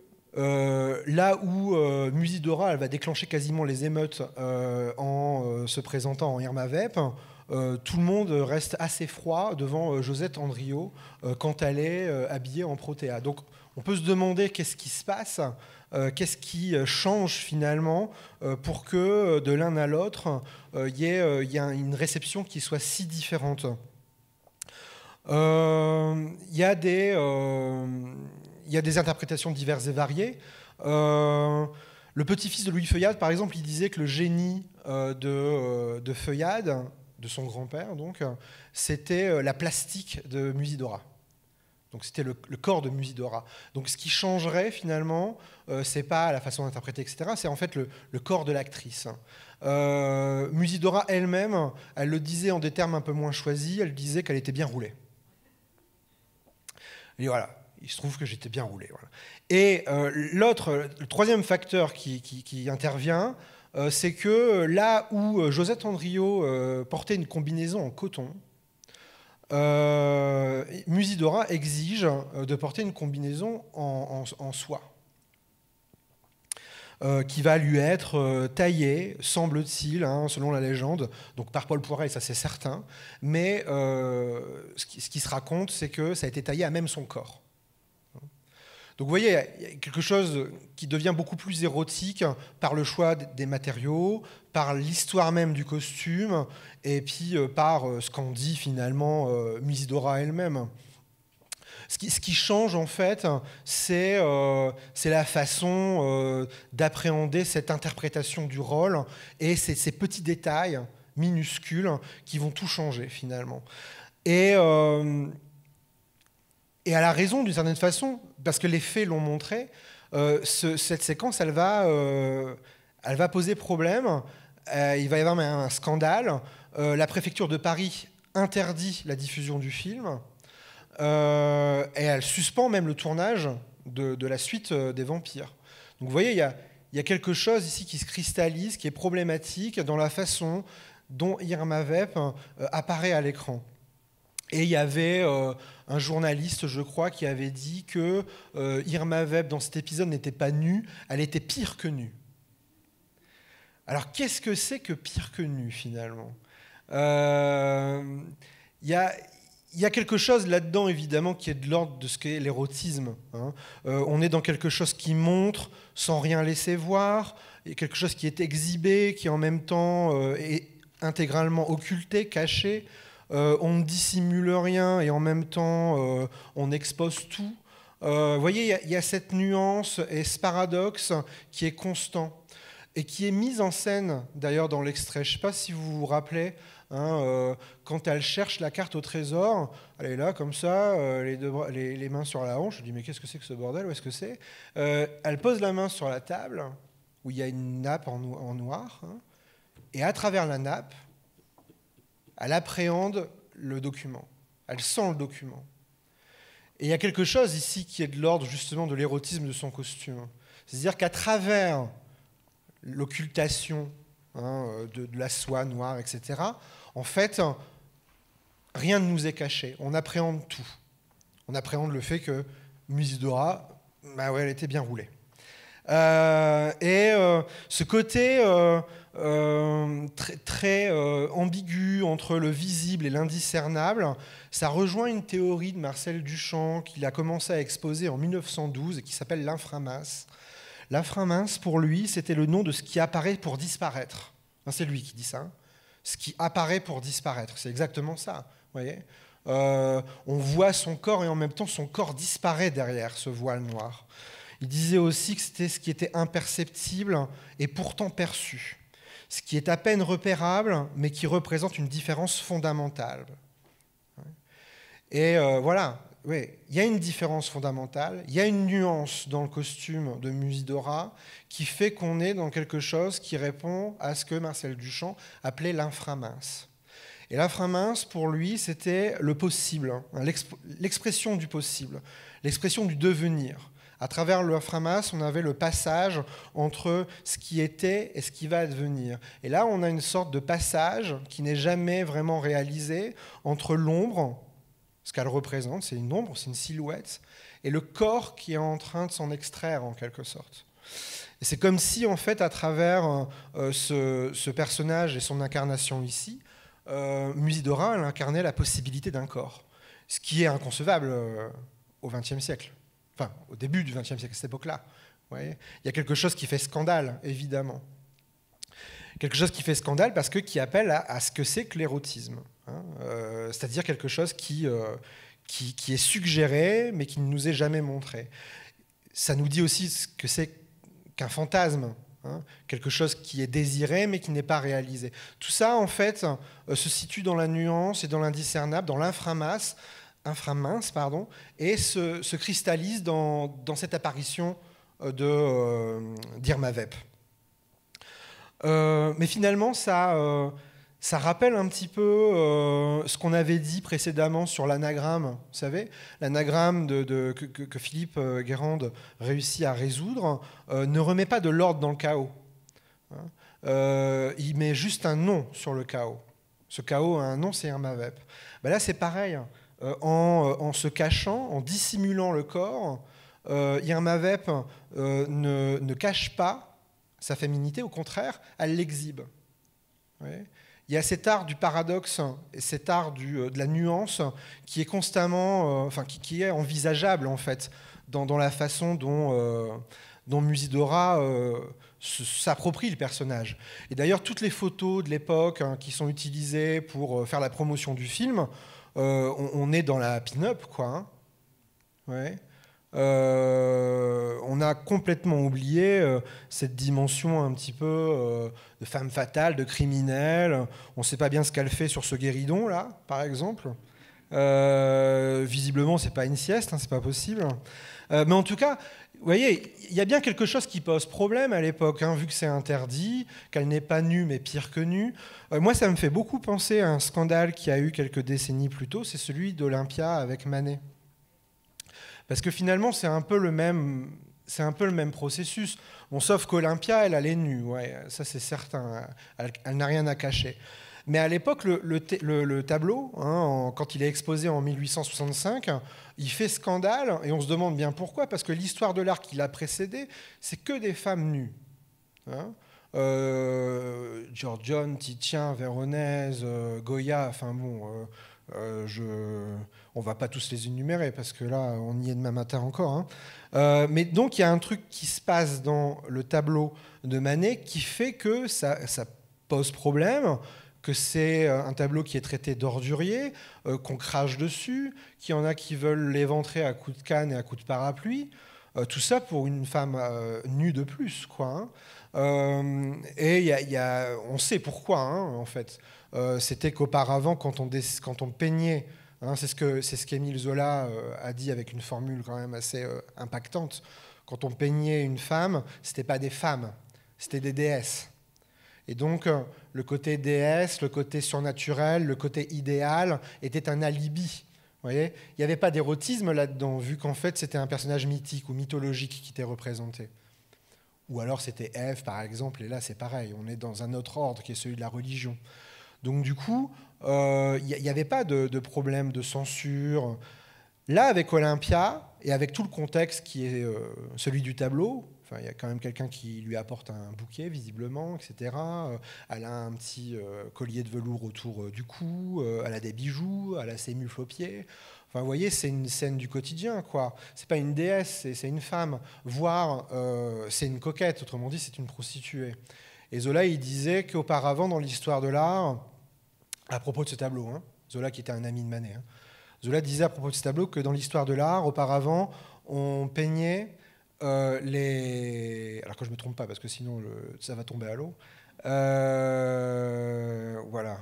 là où Musidora elle va déclencher quasiment les émeutes en se présentant en Irma Vep, tout le monde reste assez froid devant Josette Andriot quand elle est habillée en Protéa. Donc on peut se demander qu'est-ce qui se passe, qu'est-ce qui change finalement pour que de l'un à l'autre, il y ait une réception qui soit si différente. Il y a des interprétations diverses et variées. Le petit-fils de Louis Feuillade, par exemple, il disait que le génie de Feuillade, de son grand-père, donc, c'était la plastique de Musidora. Donc c'était le corps de Musidora. Donc ce qui changerait finalement, c'est pas la façon d'interpréter, etc. C'est en fait le corps de l'actrice. Musidora elle-même, elle le disait en des termes un peu moins choisis. Elle disait qu'elle était bien roulée. Et voilà, il se trouve que j'étais bien roulé. Voilà. Et le troisième facteur qui intervient, c'est que là où Josette Andriot portait une combinaison en coton, Musidora exige de porter une combinaison en soie, qui va lui être taillée, semble-t-il, selon la légende, donc par Paul Poiret, ça c'est certain, mais ce qui se raconte, c'est que ça a été taillé à même son corps. Donc vous voyez, il y a quelque chose qui devient beaucoup plus érotique par le choix des matériaux, par l'histoire même du costume, et puis par ce qu'en dit finalement Musidora elle-même. Ce qui change en fait, c'est la façon d'appréhender cette interprétation du rôle et ces petits détails minuscules qui vont tout changer finalement. Et elle a raison d'une certaine façon, parce que les faits l'ont montré, cette séquence, elle va poser problème, il va y avoir un scandale. La préfecture de Paris interdit la diffusion du film et elle suspend même le tournage de la suite des Vampires. Donc vous voyez, il y a quelque chose ici qui se cristallise, qui est problématique dans la façon dont Irma Vep apparaît à l'écran. Et il y avait un journaliste, je crois, qui avait dit que Irma Vep, dans cet épisode, n'était pas nue, elle était pire que nue. Alors, qu'est-ce que c'est que pire que nue, finalement ? Il y a quelque chose là-dedans, évidemment, qui est de l'ordre de ce qu'est l'érotisme. Hein. On est dans quelque chose qui montre sans rien laisser voir, et quelque chose qui est exhibé, qui en même temps est intégralement occulté, caché. On ne dissimule rien et en même temps on expose tout. Vous voyez, il y a cette nuance et ce paradoxe qui est constant et qui est mise en scène d'ailleurs dans l'extrait. Je ne sais pas si vous vous rappelez, hein, quand elle cherche la carte au trésor, elle est là comme ça, les mains sur la hanche. Je dis mais qu'est-ce que c'est que ce bordel, où est-ce que c'est ? Elle pose la main sur la table où il y a une nappe en noir, hein, et à travers la nappe, elle appréhende le document, elle sent le document. Et il y a quelque chose ici qui est de l'ordre justement de l'érotisme de son costume. C'est-à-dire qu'à travers l'occultation, hein, de la soie noire, etc., en fait, rien ne nous est caché. On appréhende tout. On appréhende le fait que Musidora, bah ouais, elle était bien roulée. Ce côté très ambigu entre le visible et l'indiscernable, ça rejoint une théorie de Marcel Duchamp qu'il a commencé à exposer en 1912 et qui s'appelle l'inframince. L'inframince, pour lui, c'était le nom de ce qui apparaît pour disparaître. Enfin, c'est lui qui dit ça. Hein. Ce qui apparaît pour disparaître, c'est exactement ça. Vous voyez, on voit son corps et en même temps son corps disparaît derrière ce voile noir. Il disait aussi que c'était ce qui était imperceptible et pourtant perçu, ce qui est à peine repérable, mais qui représente une différence fondamentale. Et voilà, oui, il y a une différence fondamentale, il y a une nuance dans le costume de Musidora qui fait qu'on est dans quelque chose qui répond à ce que Marcel Duchamp appelait l'inframince. Et l'inframince, pour lui, c'était le possible, hein, l'expression du possible, l'expression du devenir. À travers l'inframince, on avait le passage entre ce qui était et ce qui va advenir. Et là, on a une sorte de passage qui n'est jamais vraiment réalisé entre l'ombre, ce qu'elle représente, c'est une ombre, c'est une silhouette, et le corps qui est en train de s'en extraire, en quelque sorte. Et c'est comme si, en fait, à travers ce personnage et son incarnation ici, Musidora, elle incarnait la possibilité d'un corps, ce qui est inconcevable au XXe siècle. Enfin, au début du XXe siècle, à cette époque-là. Il y a quelque chose qui fait scandale, évidemment. Quelque chose qui fait scandale parce que qui appelle à ce que c'est que l'érotisme. Hein, c'est-à-dire quelque chose qui est suggéré, mais qui ne nous est jamais montré. Ça nous dit aussi ce que c'est qu'un fantasme. Hein, quelque chose qui est désiré, mais qui n'est pas réalisé. Tout ça, en fait, se situe dans la nuance et dans l'indiscernable, dans l'inframince, et se cristallise dans cette apparition d'Irma Vep. Mais finalement, ça rappelle un petit peu ce qu'on avait dit précédemment sur l'anagramme. Vous savez, l'anagramme que Philippe Guérande réussit à résoudre ne remet pas de l'ordre dans le chaos. Hein, il met juste un nom sur le chaos. Ce chaos a un nom, c'est Irma Vep. Ben là, c'est pareil. En se cachant, en dissimulant le corps, Irma Vep ne cache pas sa féminité, au contraire, elle l'exhibe. Ouais. Il y a cet art du paradoxe et cet art de la nuance qui est constamment, qui est envisageable en fait dans la façon dont Musidora s'approprie le personnage. Et d'ailleurs, toutes les photos de l'époque qui sont utilisées pour faire la promotion du film, on est dans la pin-up, quoi. Hein. Ouais. On a complètement oublié cette dimension un petit peu de femme fatale, de criminelle. On ne sait pas bien ce qu'elle fait sur ce guéridon, là, par exemple. Visiblement, c'est pas une sieste, hein, c'est pas possible. Mais en tout cas, vous voyez, il y a bien quelque chose qui pose problème à l'époque, hein, vu que c'est interdit, qu'elle n'est pas nue, mais pire que nue. Moi, ça me fait beaucoup penser à un scandale qui a eu quelques décennies plus tôt, c'est celui d'Olympia avec Manet. Parce que finalement, c'est un peu le même processus. Bon, sauf qu'Olympia, elle est nue, ouais, ça c'est certain, elle n'a rien à cacher. Mais à l'époque, le tableau, hein, quand il est exposé en 1865, il fait scandale, et on se demande bien pourquoi, parce que l'histoire de l'art qui l'a précédé, c'est que des femmes nues. Hein. Giorgione, Titien, Véronèse, Goya, enfin bon, on va pas tous les énumérer, parce que là, on y est demain matin encore. Hein. Mais donc, il y a un truc qui se passe dans le tableau de Manet qui fait que ça pose problème, que c'est un tableau qui est traité d'ordurier, qu'on crache dessus, qu'il y en a qui veulent l'éventrer à coups de canne et à coups de parapluie. Tout ça pour une femme nue de plus, quoi. Hein. Et on sait pourquoi, hein, en fait. C'était qu'auparavant, quand on peignait, hein, c'est ce qu'Émile Zola a dit avec une formule quand même assez impactante, quand on peignait une femme, c'était pas des femmes, c'était des déesses. Et donc, le côté déesse, le côté surnaturel, le côté idéal était un alibi. Vous voyez, il n'y avait pas d'érotisme là-dedans, vu qu'en fait, c'était un personnage mythique ou mythologique qui était représenté. Ou alors, c'était Ève, par exemple, et là, c'est pareil. On est dans un autre ordre qui est celui de la religion. Donc, du coup, il n'y avait pas de problème de censure. Là, avec Olympia, et avec tout le contexte qui est celui du tableau, il y a quand même quelqu'un qui lui apporte un bouquet, visiblement, etc. Elle a un petit collier de velours autour du cou, elle a des bijoux, elle a ses mufles aux pieds. Enfin, vous voyez, c'est une scène du quotidien, quoi. C'est pas une déesse, c'est une femme. Voire, c'est une coquette, autrement dit, c'est une prostituée. Et Zola, il disait qu'auparavant, dans l'histoire de l'art, à propos de ce tableau, hein, Zola qui était un ami de Manet, hein, Zola disait à propos de ce tableau que dans l'histoire de l'art, auparavant, on peignait alors que je ne me trompe pas, parce que sinon ça va tomber à l'eau. Voilà.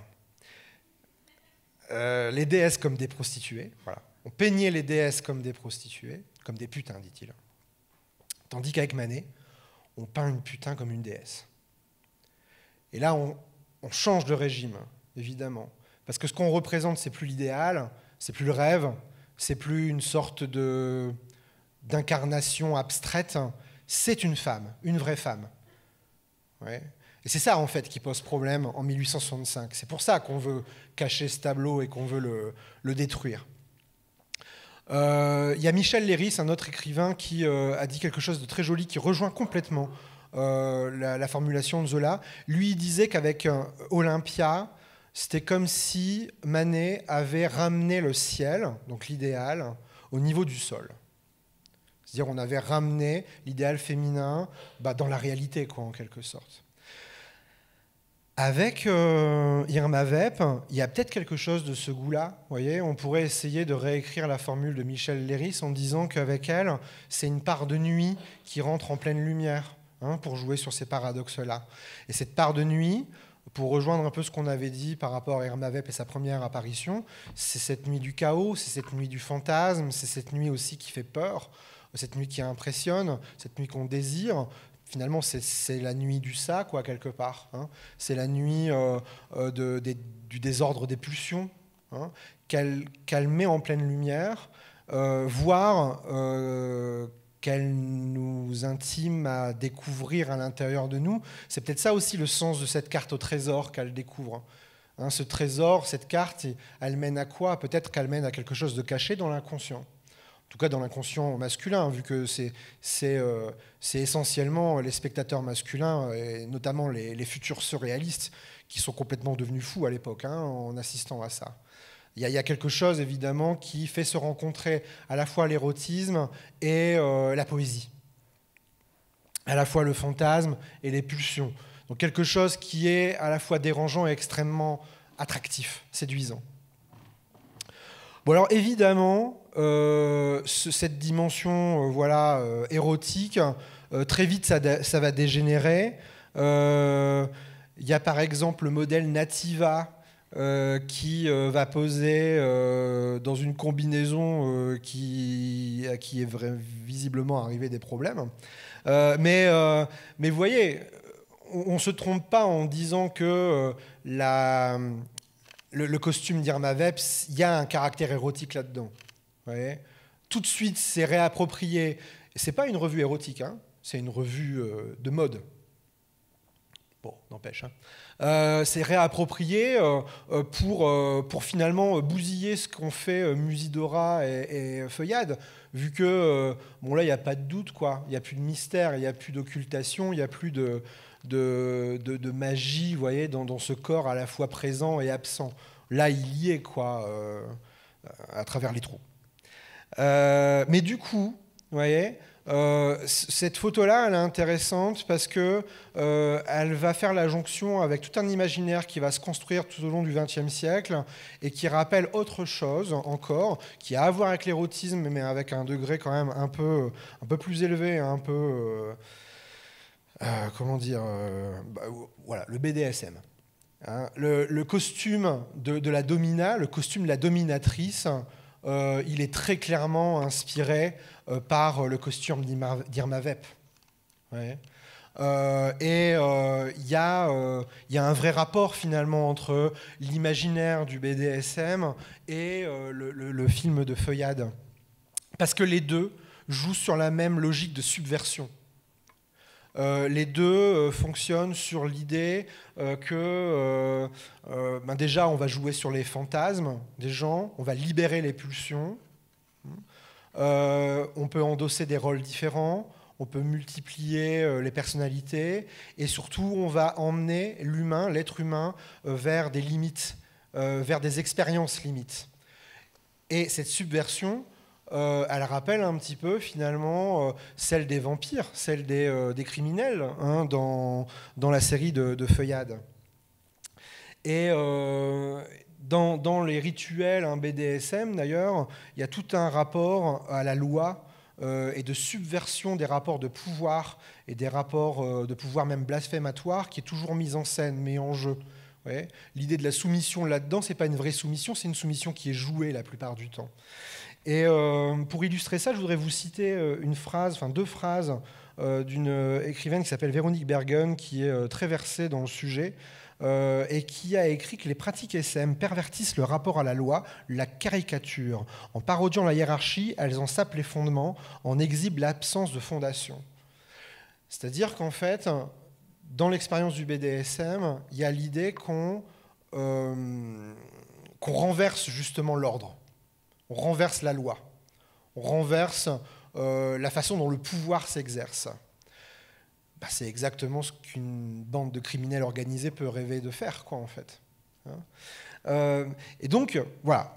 Les déesses comme des prostituées. Voilà. On peignait les déesses comme des prostituées, comme des putains, dit-il. Tandis qu'avec Manet, on peint une putain comme une déesse. Et là, on change de régime, évidemment. Parce que ce qu'on représente, c'est plus l'idéal, c'est plus le rêve, c'est plus une sorte d'incarnation abstraite, c'est une femme, une vraie femme. Ouais. Et c'est ça, en fait, qui pose problème en 1865. C'est pour ça qu'on veut cacher ce tableau et qu'on veut le détruire. Il y a Michel Leiris, un autre écrivain, qui a dit quelque chose de très joli, qui rejoint complètement la formulation de Zola. Lui, il disait qu'avec Olympia, c'était comme si Manet avait ramené le ciel, donc l'idéal, au niveau du sol. C'est-à-dire on avait ramené l'idéal féminin dans la réalité, quoi, en quelque sorte. Avec Irma Vep, il y a peut-être quelque chose de ce goût-là. Vous voyez, on pourrait essayer de réécrire la formule de Michel Leiris en disant qu'avec elle, c'est une part de nuit qui rentre en pleine lumière, hein, pour jouer sur ces paradoxes-là. Et cette part de nuit, pour rejoindre un peu ce qu'on avait dit par rapport à Irma Vep et sa première apparition, c'est cette nuit du chaos, c'est cette nuit du fantasme, c'est cette nuit aussi qui fait peur, cette nuit qui impressionne, cette nuit qu'on désire. Finalement, c'est la nuit du ça, quoi, quelque part. Hein. C'est la nuit du désordre des pulsions, hein, qu'elle met en pleine lumière, voire qu'elle nous intime à découvrir à l'intérieur de nous. C'est peut-être ça aussi le sens de cette carte au trésor qu'elle découvre. Hein, ce trésor, cette carte, elle mène à quoi? Peut-être qu'elle mène à quelque chose de caché dans l'inconscient. En tout cas dans l'inconscient masculin, vu que c'est essentiellement les spectateurs masculins, et notamment les futurs surréalistes, qui sont complètement devenus fous à l'époque, hein, en assistant à ça. Il y a quelque chose, évidemment, qui fait se rencontrer à la fois l'érotisme et la poésie, à la fois le fantasme et les pulsions. Donc quelque chose qui est à la fois dérangeant et extrêmement attractif, séduisant. Bon alors évidemment, cette dimension érotique, très vite ça va dégénérer. Il y a par exemple le modèle Nativa, qui va poser dans une combinaison qui est visiblement arrivé des problèmes. Mais vous voyez, on ne se trompe pas en disant que le costume d'Irma Vep, il y a un caractère érotique là-dedans. Vous voyez, tout de suite, c'est réapproprié. Ce n'est pas une revue érotique, hein, c'est une revue de mode. Bon, n'empêche. Hein. C'est réapproprié pour finalement bousiller ce qu'ont fait Musidora et Feuillade, vu que, bon là, il n'y a pas de doute, quoi. Il n'y a plus de mystère, il n'y a plus d'occultation, il n'y a plus de magie, vous voyez, dans ce corps à la fois présent et absent. Là, il y est, quoi, à travers les trous. Mais du coup, vous voyez, cette photo-là, elle est intéressante parce que elle va faire la jonction avec tout un imaginaire qui va se construire tout au long du XXe siècle et qui rappelle autre chose encore, qui a à voir avec l'érotisme, mais avec un degré quand même un peu plus élevé, un peu... comment dire voilà, le BDSM. Hein, le costume de la domina, le costume de la dominatrice, il est très clairement inspiré par le costume d'Irma Vep. Ouais. Et il y a un vrai rapport finalement entre l'imaginaire du BDSM et le film de Feuillade. Parce que les deux jouent sur la même logique de subversion. Les deux fonctionnent sur l'idée que déjà on va jouer sur les fantasmes des gens, on va libérer les pulsions, on peut endosser des rôles différents, on peut multiplier les personnalités et surtout on va emmener l'humain, l'être humain vers des limites, vers des expériences limites. Et cette subversion, elle rappelle un petit peu finalement celle des vampires, celle des criminels, hein, dans la série de Feuillade. Et dans les rituels BDSM d'ailleurs, il y a tout un rapport à la loi et de subversion des rapports de pouvoir et des rapports de pouvoir même blasphématoires qui est toujours mise en scène, mais en jeu. Ouais. L'idée de la soumission là-dedans, c'est pas une vraie soumission, c'est une soumission qui est jouée la plupart du temps. Et pour illustrer ça, je voudrais vous citer deux phrases d'une écrivaine qui s'appelle Véronique Bergen, qui est très versée dans le sujet, et qui a écrit que les pratiques SM pervertissent le rapport à la loi, la caricature. En parodiant la hiérarchie, elles en sapent les fondements, en exhibent l'absence de fondation. C'est-à-dire qu'en fait, dans l'expérience du BDSM, il y a l'idée qu'on renverse justement l'ordre. On renverse la loi, on renverse la façon dont le pouvoir s'exerce. C'est exactement ce qu'une bande de criminels organisés peut rêver de faire, quoi, en fait. Et donc, voilà,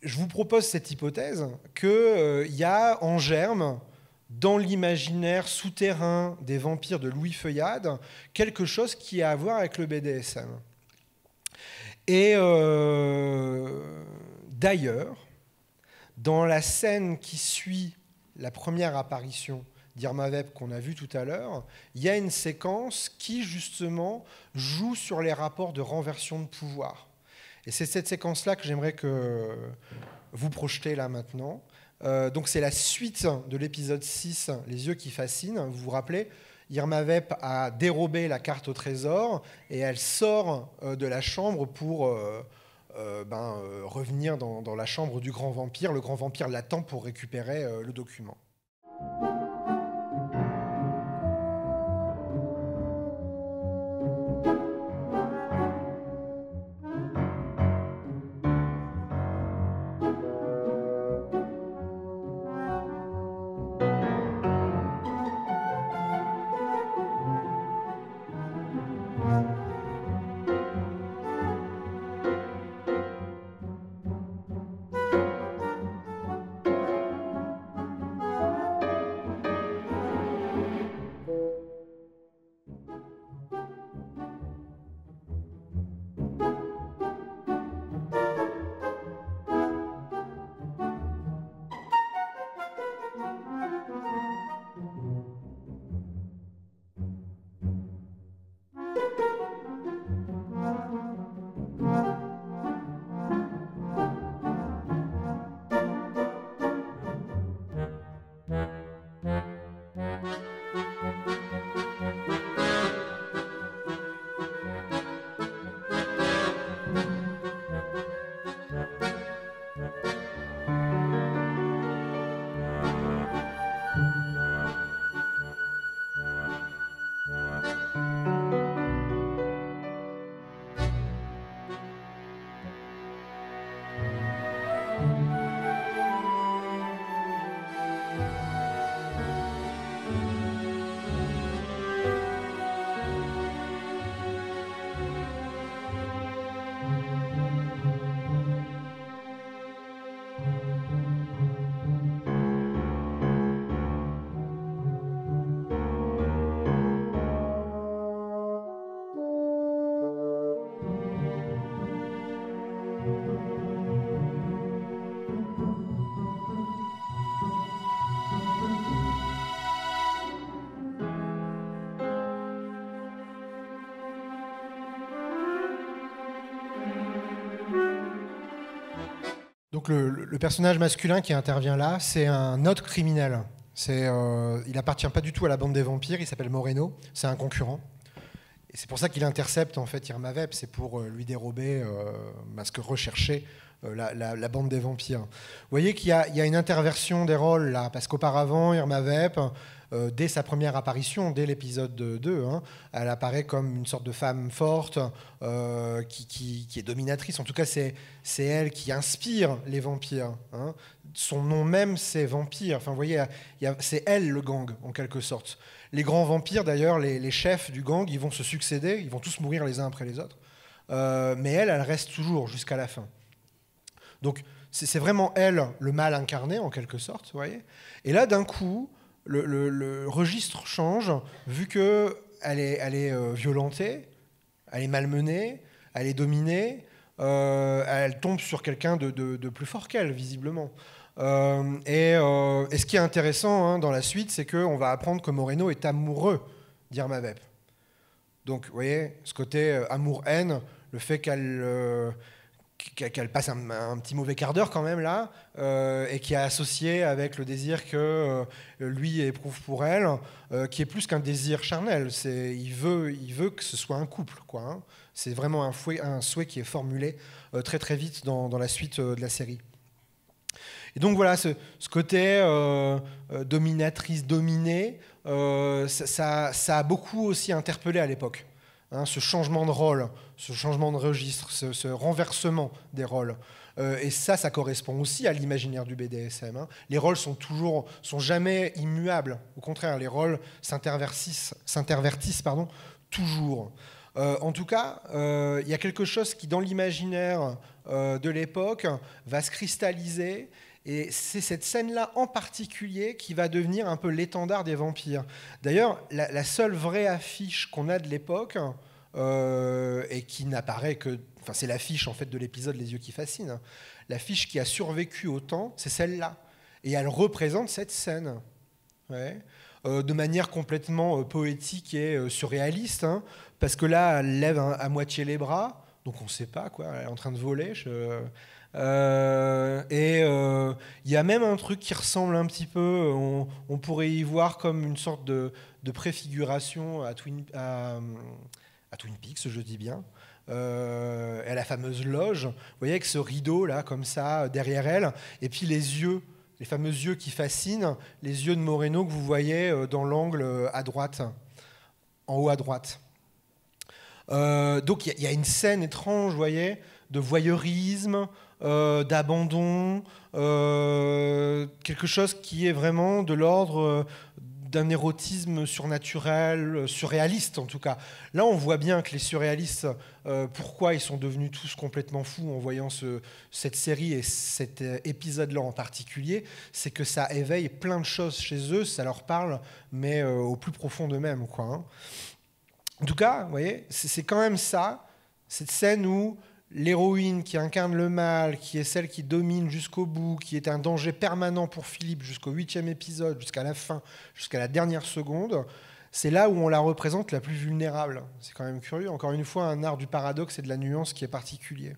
je vous propose cette hypothèse qu'il y a en germe, dans l'imaginaire souterrain des vampires de Louis Feuillade, quelque chose qui a à voir avec le BDSM. Et d'ailleurs, dans la scène qui suit la première apparition d'Irma Vep qu'on a vue tout à l'heure, il y a une séquence qui, justement, joue sur les rapports de renversion de pouvoir. Et c'est cette séquence-là que j'aimerais que vous projetez là maintenant. Donc c'est la suite de l'épisode 6, Les yeux qui fascinent. Vous vous rappelez, Irma Vep a dérobé la carte au trésor et elle sort de la chambre pour... revenir dans la chambre du grand vampire. Le grand vampire l'attend pour récupérer le document. Donc le personnage masculin qui intervient là, c'est un autre criminel. Il n'appartient pas du tout à la bande des vampires, il s'appelle Moreno, c'est un concurrent. Et c'est pour ça qu'il intercepte en fait Irma Vep, c'est pour lui dérober ce que recherchait la bande des vampires. Vous voyez qu'il y a une interversion des rôles là, parce qu'auparavant, Irma Vep, dès sa première apparition, dès l'épisode 2, elle apparaît comme une sorte de femme forte qui est dominatrice. En tout cas, c'est elle qui inspire les vampires. Son nom même, c'est Vampire. Enfin, vous voyez, c'est elle le gang, en quelque sorte. Les grands vampires, d'ailleurs, les chefs du gang, ils vont se succéder, ils vont tous mourir les uns après les autres. Mais elle reste toujours jusqu'à la fin. Donc, c'est vraiment elle, le mal incarné, en quelque sorte. Vous voyez. Et là, d'un coup, le registre change, vu qu'elle est violentée, elle est malmenée, elle est dominée, elle tombe sur quelqu'un de plus fort qu'elle, visiblement. Et ce qui est intéressant dans la suite, c'est qu'on va apprendre que Moreno est amoureux d'Irma Vep. Donc, vous voyez, ce côté amour-haine, le fait qu'elle passe un petit mauvais quart d'heure quand même là, et qui est associé avec le désir que lui éprouve pour elle, qui est plus qu'un désir charnel. Il veut que ce soit un couple, quoi. C'est vraiment un souhait qui est formulé très très vite dans la suite de la série. Et donc voilà, ce côté dominatrice-dominée, ça a beaucoup aussi interpellé à l'époque. Ce changement de rôle, ce changement de registre, ce renversement des rôles. Et ça correspond aussi à l'imaginaire du BDSM. Les rôles sont jamais immuables. Au contraire, les rôles s'intervertissent toujours. En tout cas, il y a quelque chose qui, dans l'imaginaire de l'époque, va se cristalliser. Et c'est cette scène-là en particulier qui va devenir un peu l'étendard des vampires. D'ailleurs, la seule vraie affiche qu'on a de l'époque, et qui n'apparaît que... Enfin, c'est l'affiche en fait, de l'épisode Les yeux qui fascinent. L'affiche qui a survécu au temps, c'est celle-là. Et elle représente cette scène. Ouais. De manière complètement poétique et surréaliste. Parce que là, elle lève à moitié les bras. Donc on ne sait pas, quoi. Elle est en train de voler. Il y a même un truc qui ressemble un petit peu, on pourrait y voir comme une sorte de préfiguration à Twin Peaks, je dis bien, à la fameuse loge. Vous voyez, avec ce rideau là, comme ça, derrière elle, et puis les fameux yeux qui fascinent, les yeux de Moreno que vous voyez dans l'angle à droite, en haut à droite. Donc il y a une scène étrange, vous voyez, de voyeurisme, d'abandon, quelque chose qui est vraiment de l'ordre d'un érotisme surnaturel, surréaliste en tout cas. Là, on voit bien que les surréalistes, pourquoi ils sont devenus tous complètement fous en voyant cette série et cet épisode-là en particulier, c'est que ça éveille plein de choses chez eux, ça leur parle, mais au plus profond d'eux-mêmes, quoi. En tout cas, vous voyez, c'est quand même ça, cette scène où l'héroïne qui incarne le mal, qui est celle qui domine jusqu'au bout, qui est un danger permanent pour Philippe jusqu'au 8e épisode, jusqu'à la fin, jusqu'à la dernière seconde, c'est là où on la représente la plus vulnérable. C'est quand même curieux. Encore une fois, un art du paradoxe et de la nuance qui est particulier.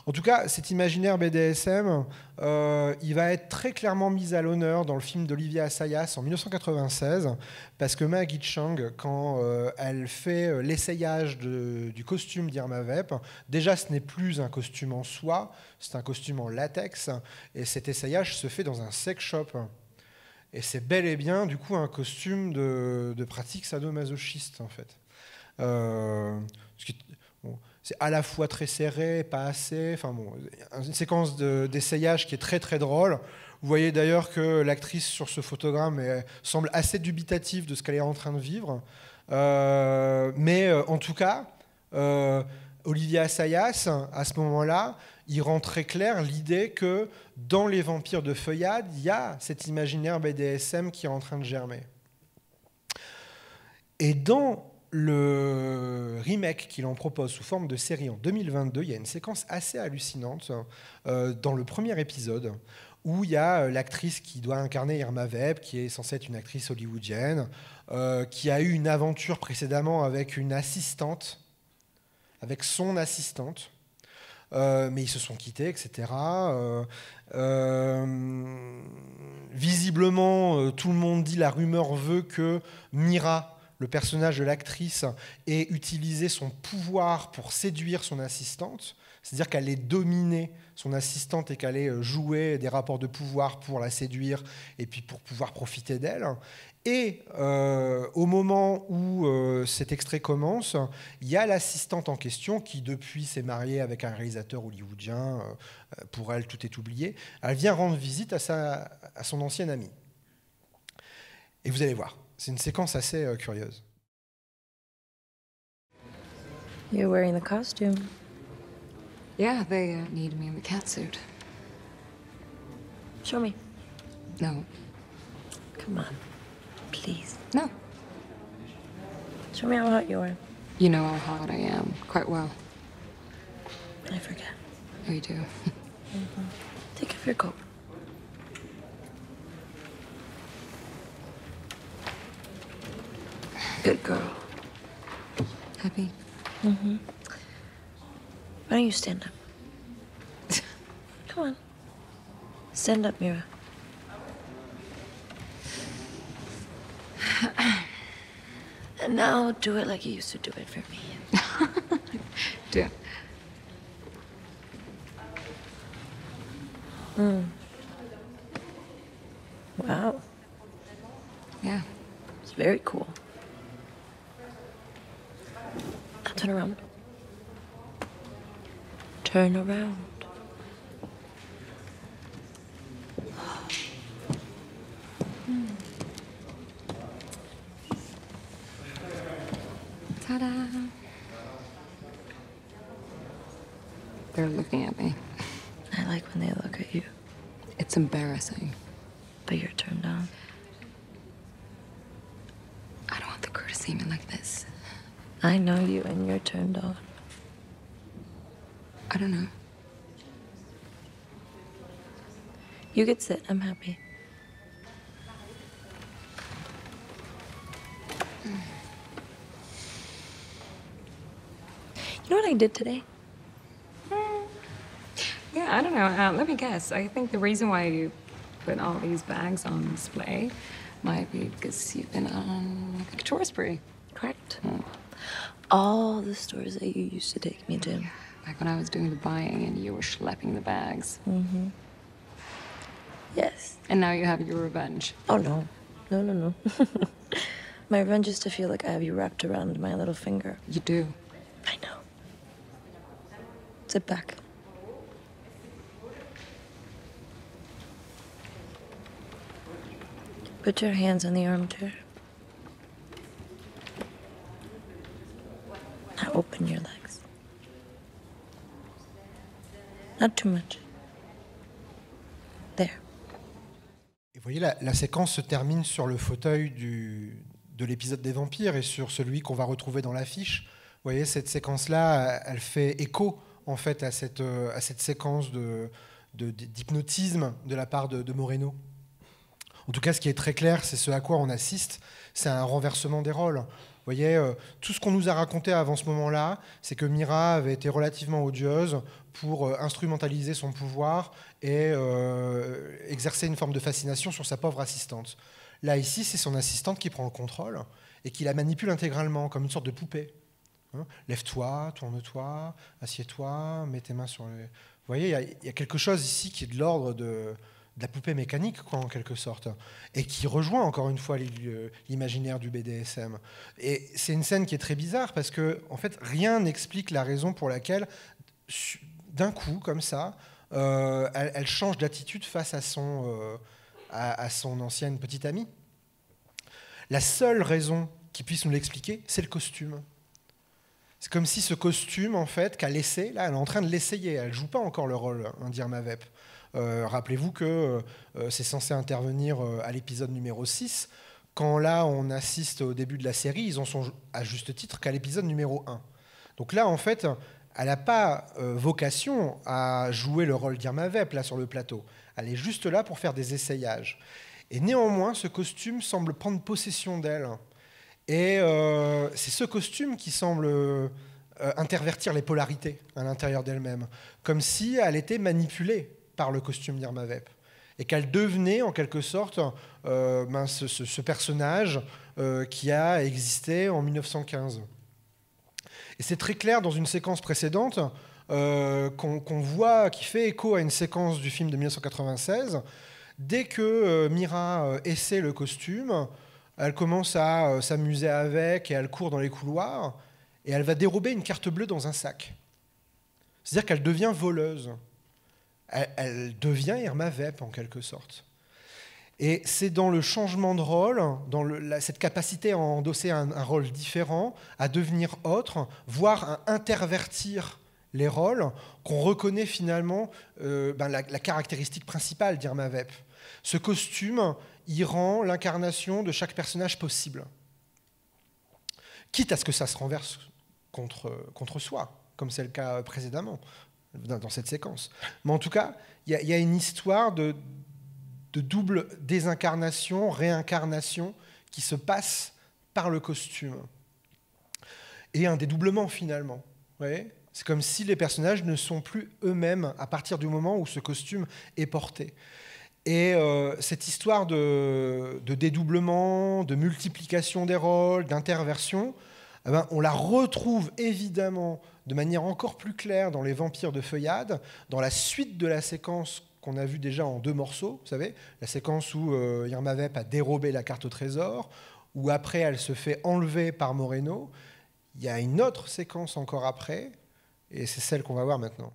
En tout cas, cet imaginaire BDSM, il va être très clairement mis à l'honneur dans le film d'Olivia Assayas en 1996, parce que Maggie Chang, quand elle fait l'essayage du costume d'Irma Vep, déjà ce n'est plus un costume en soie, c'est un costume en latex, et cet essayage se fait dans un sex shop. Et c'est bel et bien, du coup, un costume de pratique sadomasochiste, en fait. Bon, c'est à la fois très serré, pas assez. Enfin bon, une séquence d'essayage qui est très très drôle. Vous voyez d'ailleurs que l'actrice sur ce photogramme semble assez dubitative de ce qu'elle est en train de vivre. Mais en tout cas, Olivia Assayas, à ce moment-là, il rend très clair l'idée que dans les vampires de feuillade, il y a cet imaginaire BDSM qui est en train de germer. Et dans le remake qu'il en propose sous forme de série en 2022, il y a une séquence assez hallucinante dans le premier épisode où il y a l'actrice qui doit incarner Irma Vep, qui est censée être une actrice hollywoodienne, qui a eu une aventure précédemment avec une assistante, avec son assistante, mais ils se sont quittés, etc. Visiblement, tout le monde dit, la rumeur veut que Mira, le personnage de l'actrice, ait utilisé son pouvoir pour séduire son assistante, c'est-à-dire qu'elle ait dominé son assistante et qu'elle ait joué des rapports de pouvoir pour la séduire et puis pour pouvoir profiter d'elle. Et au moment où cet extrait commence, il y a l'assistante en question qui, depuis, s'est mariée avec un réalisateur hollywoodien. Pour elle, tout est oublié. Elle vient rendre visite à son ancienne amie. Et vous allez voir, c'est une séquence assez curieuse. You're wearing the costume. Yeah, they need me in the catsuit. Show me. No. Come on. Please. No. Show me how hot you are. You know how hot I am. Quite well. I forget. Oh, you do? Take off your coat. Good girl. Happy? Mm-hmm. Why don't you stand up? Come on. Stand up, Mira. And now do it like you used to do it for me. Do it. Wow. Yeah. It's very cool. Now turn around. Turn around. Ta-da. They're looking at me. I like when they look at you, It's embarrassing. but you're turned on. I don't want the crew to see me like this. I know you and you're turned on. I don't know. You could sit. I'm happy. You know what I did today? Yeah, I don't know. Let me guess. I think the reason why you put all these bags on display might be because you've been on like a tour spree. Correct. All the stores that you used to take me to. Back when I was doing the buying and you were schlepping the bags. Mm-hmm. Yes. And now you have your revenge. Oh, no. No, no, no. My revenge is to feel like I have you wrapped around my little finger. You do. I know. Sit back. Put your hands on the armchair. Now open your legs. Not too much. There. Et vous voyez, la séquence se termine sur le fauteuil de l'épisode des vampires et sur celui qu'on va retrouver dans l'affiche. Vous voyez, cette séquence-là, elle fait écho en fait à cette séquence d'hypnotisme de la part de Moreno. En tout cas, ce qui est très clair, c'est ce à quoi on assiste, c'est un renversement des rôles. voyez, tout ce qu'on nous a raconté avant ce moment-là, c'est que Mira avait été relativement odieuse pour instrumentaliser son pouvoir et exercer une forme de fascination sur sa pauvre assistante. Là, ici, c'est son assistante qui prend le contrôle et qui la manipule intégralement, comme une sorte de poupée. Hein, lève-toi, tourne-toi, assieds-toi, mets tes mains sur les... Vous voyez, il y a quelque chose ici qui est de l'ordre de la poupée mécanique, quoi, en quelque sorte, et qui rejoint encore une fois l'imaginaire du BDSM. Et c'est une scène qui est très bizarre parce que, en fait, rien n'explique la raison pour laquelle, d'un coup, comme ça, elle change d'attitude face à son ancienne petite amie. La seule raison qui puisse nous l'expliquer, c'est le costume. C'est comme si ce costume, en fait, qu'elle essaie, là, elle est en train de l'essayer. Elle ne joue pas encore le rôle d'Irma Vep. Rappelez-vous que c'est censé intervenir à l'épisode numéro 6. Quand là, on assiste au début de la série, ils en sont à juste titre qu'à l'épisode numéro 1. Donc là, en fait, elle n'a pas vocation à jouer le rôle d'Irma Vep, là, sur le plateau. Elle est juste là pour faire des essayages. Et néanmoins, ce costume semble prendre possession d'elle. Et c'est ce costume qui semble intervertir les polarités à l'intérieur d'elle-même, comme si elle était manipulée par le costume d'Irma Vep, et qu'elle devenait en quelque sorte ce personnage qui a existé en 1915. Et c'est très clair dans une séquence précédente qu'on voit, qui fait écho à une séquence du film de 1996. Dès que Mira essaie le costume, elle commence à s'amuser avec et elle court dans les couloirs et elle va dérober une carte bleue dans un sac. C'est-à-dire qu'elle devient voleuse. Elle devient Irma Vep en quelque sorte. Et c'est dans le changement de rôle, dans cette capacité à endosser un rôle différent, à devenir autre, voire à intervertir les rôles, qu'on reconnaît finalement la caractéristique principale d'Irma Vep. Ce costume, il rend l'incarnation de chaque personnage possible. Quitte à ce que ça se renverse contre soi, comme c'est le cas précédemment dans cette séquence. Mais en tout cas, il y a une histoire de double désincarnation, réincarnation qui se passe par le costume. Et un dédoublement finalement. Vous voyez ? C'est comme si les personnages ne sont plus eux-mêmes à partir du moment où ce costume est porté. Et cette histoire de dédoublement, de multiplication des rôles, d'interversion, on la retrouve évidemment de manière encore plus claire dans Les Vampires de Feuillade, dans la suite de la séquence qu'on a vue déjà en 2 morceaux, vous savez, la séquence où Irma Vep a dérobé la carte au trésor, où après elle se fait enlever par Moreno. Il y a une autre séquence encore après, et c'est celle qu'on va voir maintenant.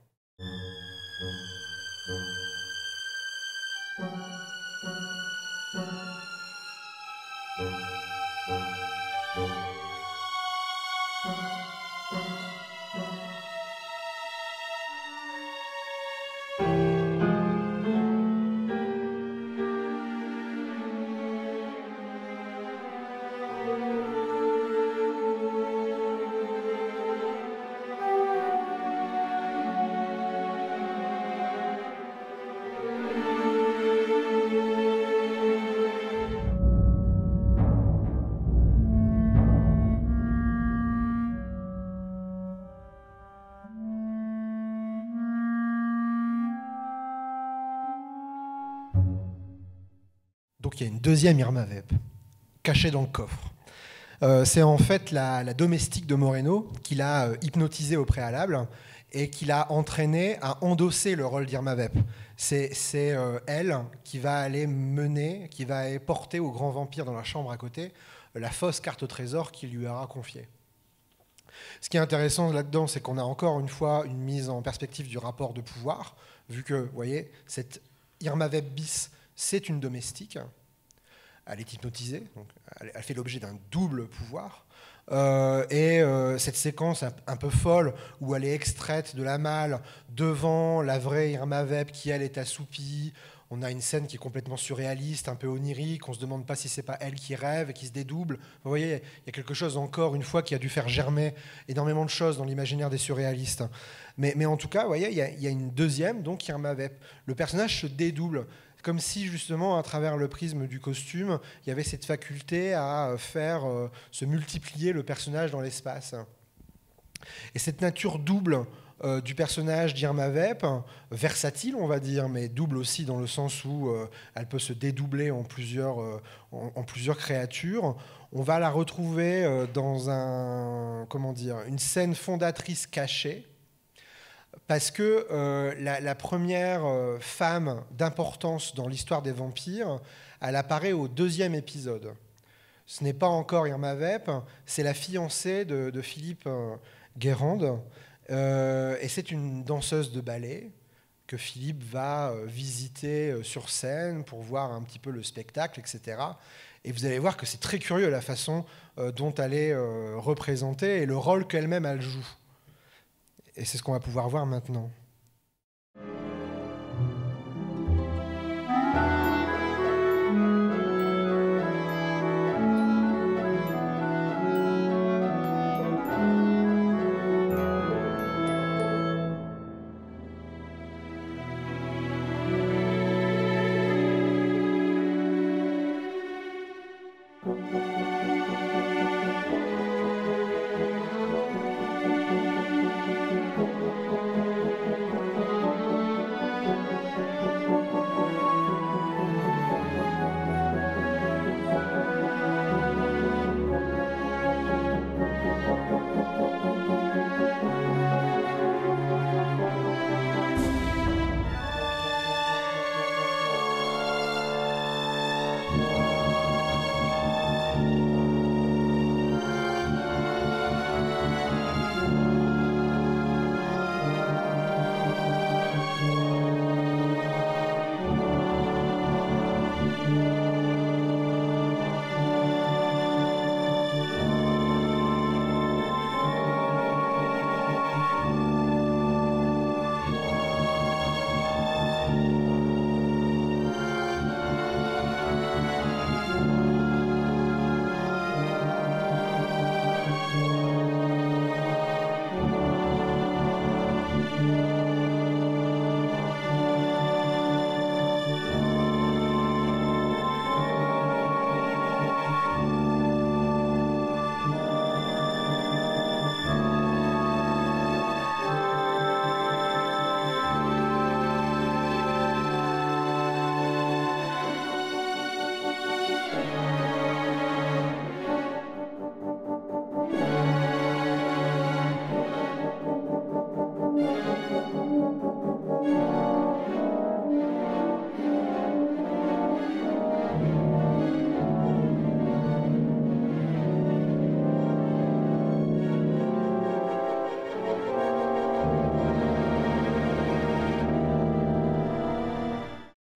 Donc il y a une deuxième Irma Vep, cachée dans le coffre. C'est en fait la domestique de Moreno qui l'a hypnotisée au préalable et qui l'a entraînée à endosser le rôle d'Irma Vep. C'est elle qui va aller mener, qui va aller porter au grand vampire dans la chambre à côté la fausse carte au trésor qu'il lui aura confiée. Ce qui est intéressant là-dedans, c'est qu'on a encore une fois une mise en perspective du rapport de pouvoir, vu que, vous voyez, cette Irma Vep bis, c'est une domestique. Elle est hypnotisée, donc elle fait l'objet d'un double pouvoir. Cette séquence un peu folle où elle est extraite de la malle devant la vraie Irma Vep qui, elle, est assoupie On a une scène qui est complètement surréaliste, un peu onirique. On se demande pas si c'est pas elle qui rêve et qui se dédouble. Vous voyez, il y a quelque chose encore une fois qui a dû faire germer énormément de choses dans l'imaginaire des surréalistes. Mais en tout cas, vous voyez, il y a une deuxième, donc Irma Vep. Le personnage se dédouble, comme si justement à travers le prisme du costume, il y avait cette faculté à faire se multiplier le personnage dans l'espace. Et cette nature double du personnage d'Irma Vep, versatile on va dire, mais double aussi dans le sens où elle peut se dédoubler en plusieurs créatures. On va la retrouver dans une scène fondatrice cachée, parce que la première femme d'importance dans l'histoire des vampires, elle apparaît au 2e épisode. Ce n'est pas encore Irma Vep, c'est la fiancée de Philippe Guérande. Et c'est une danseuse de ballet que Philippe va visiter sur scène pour voir un petit peu le spectacle, etc. Et vous allez voir que c'est très curieux la façon dont elle est représentée et le rôle qu'elle-même elle joue. Et c'est ce qu'on va pouvoir voir maintenant.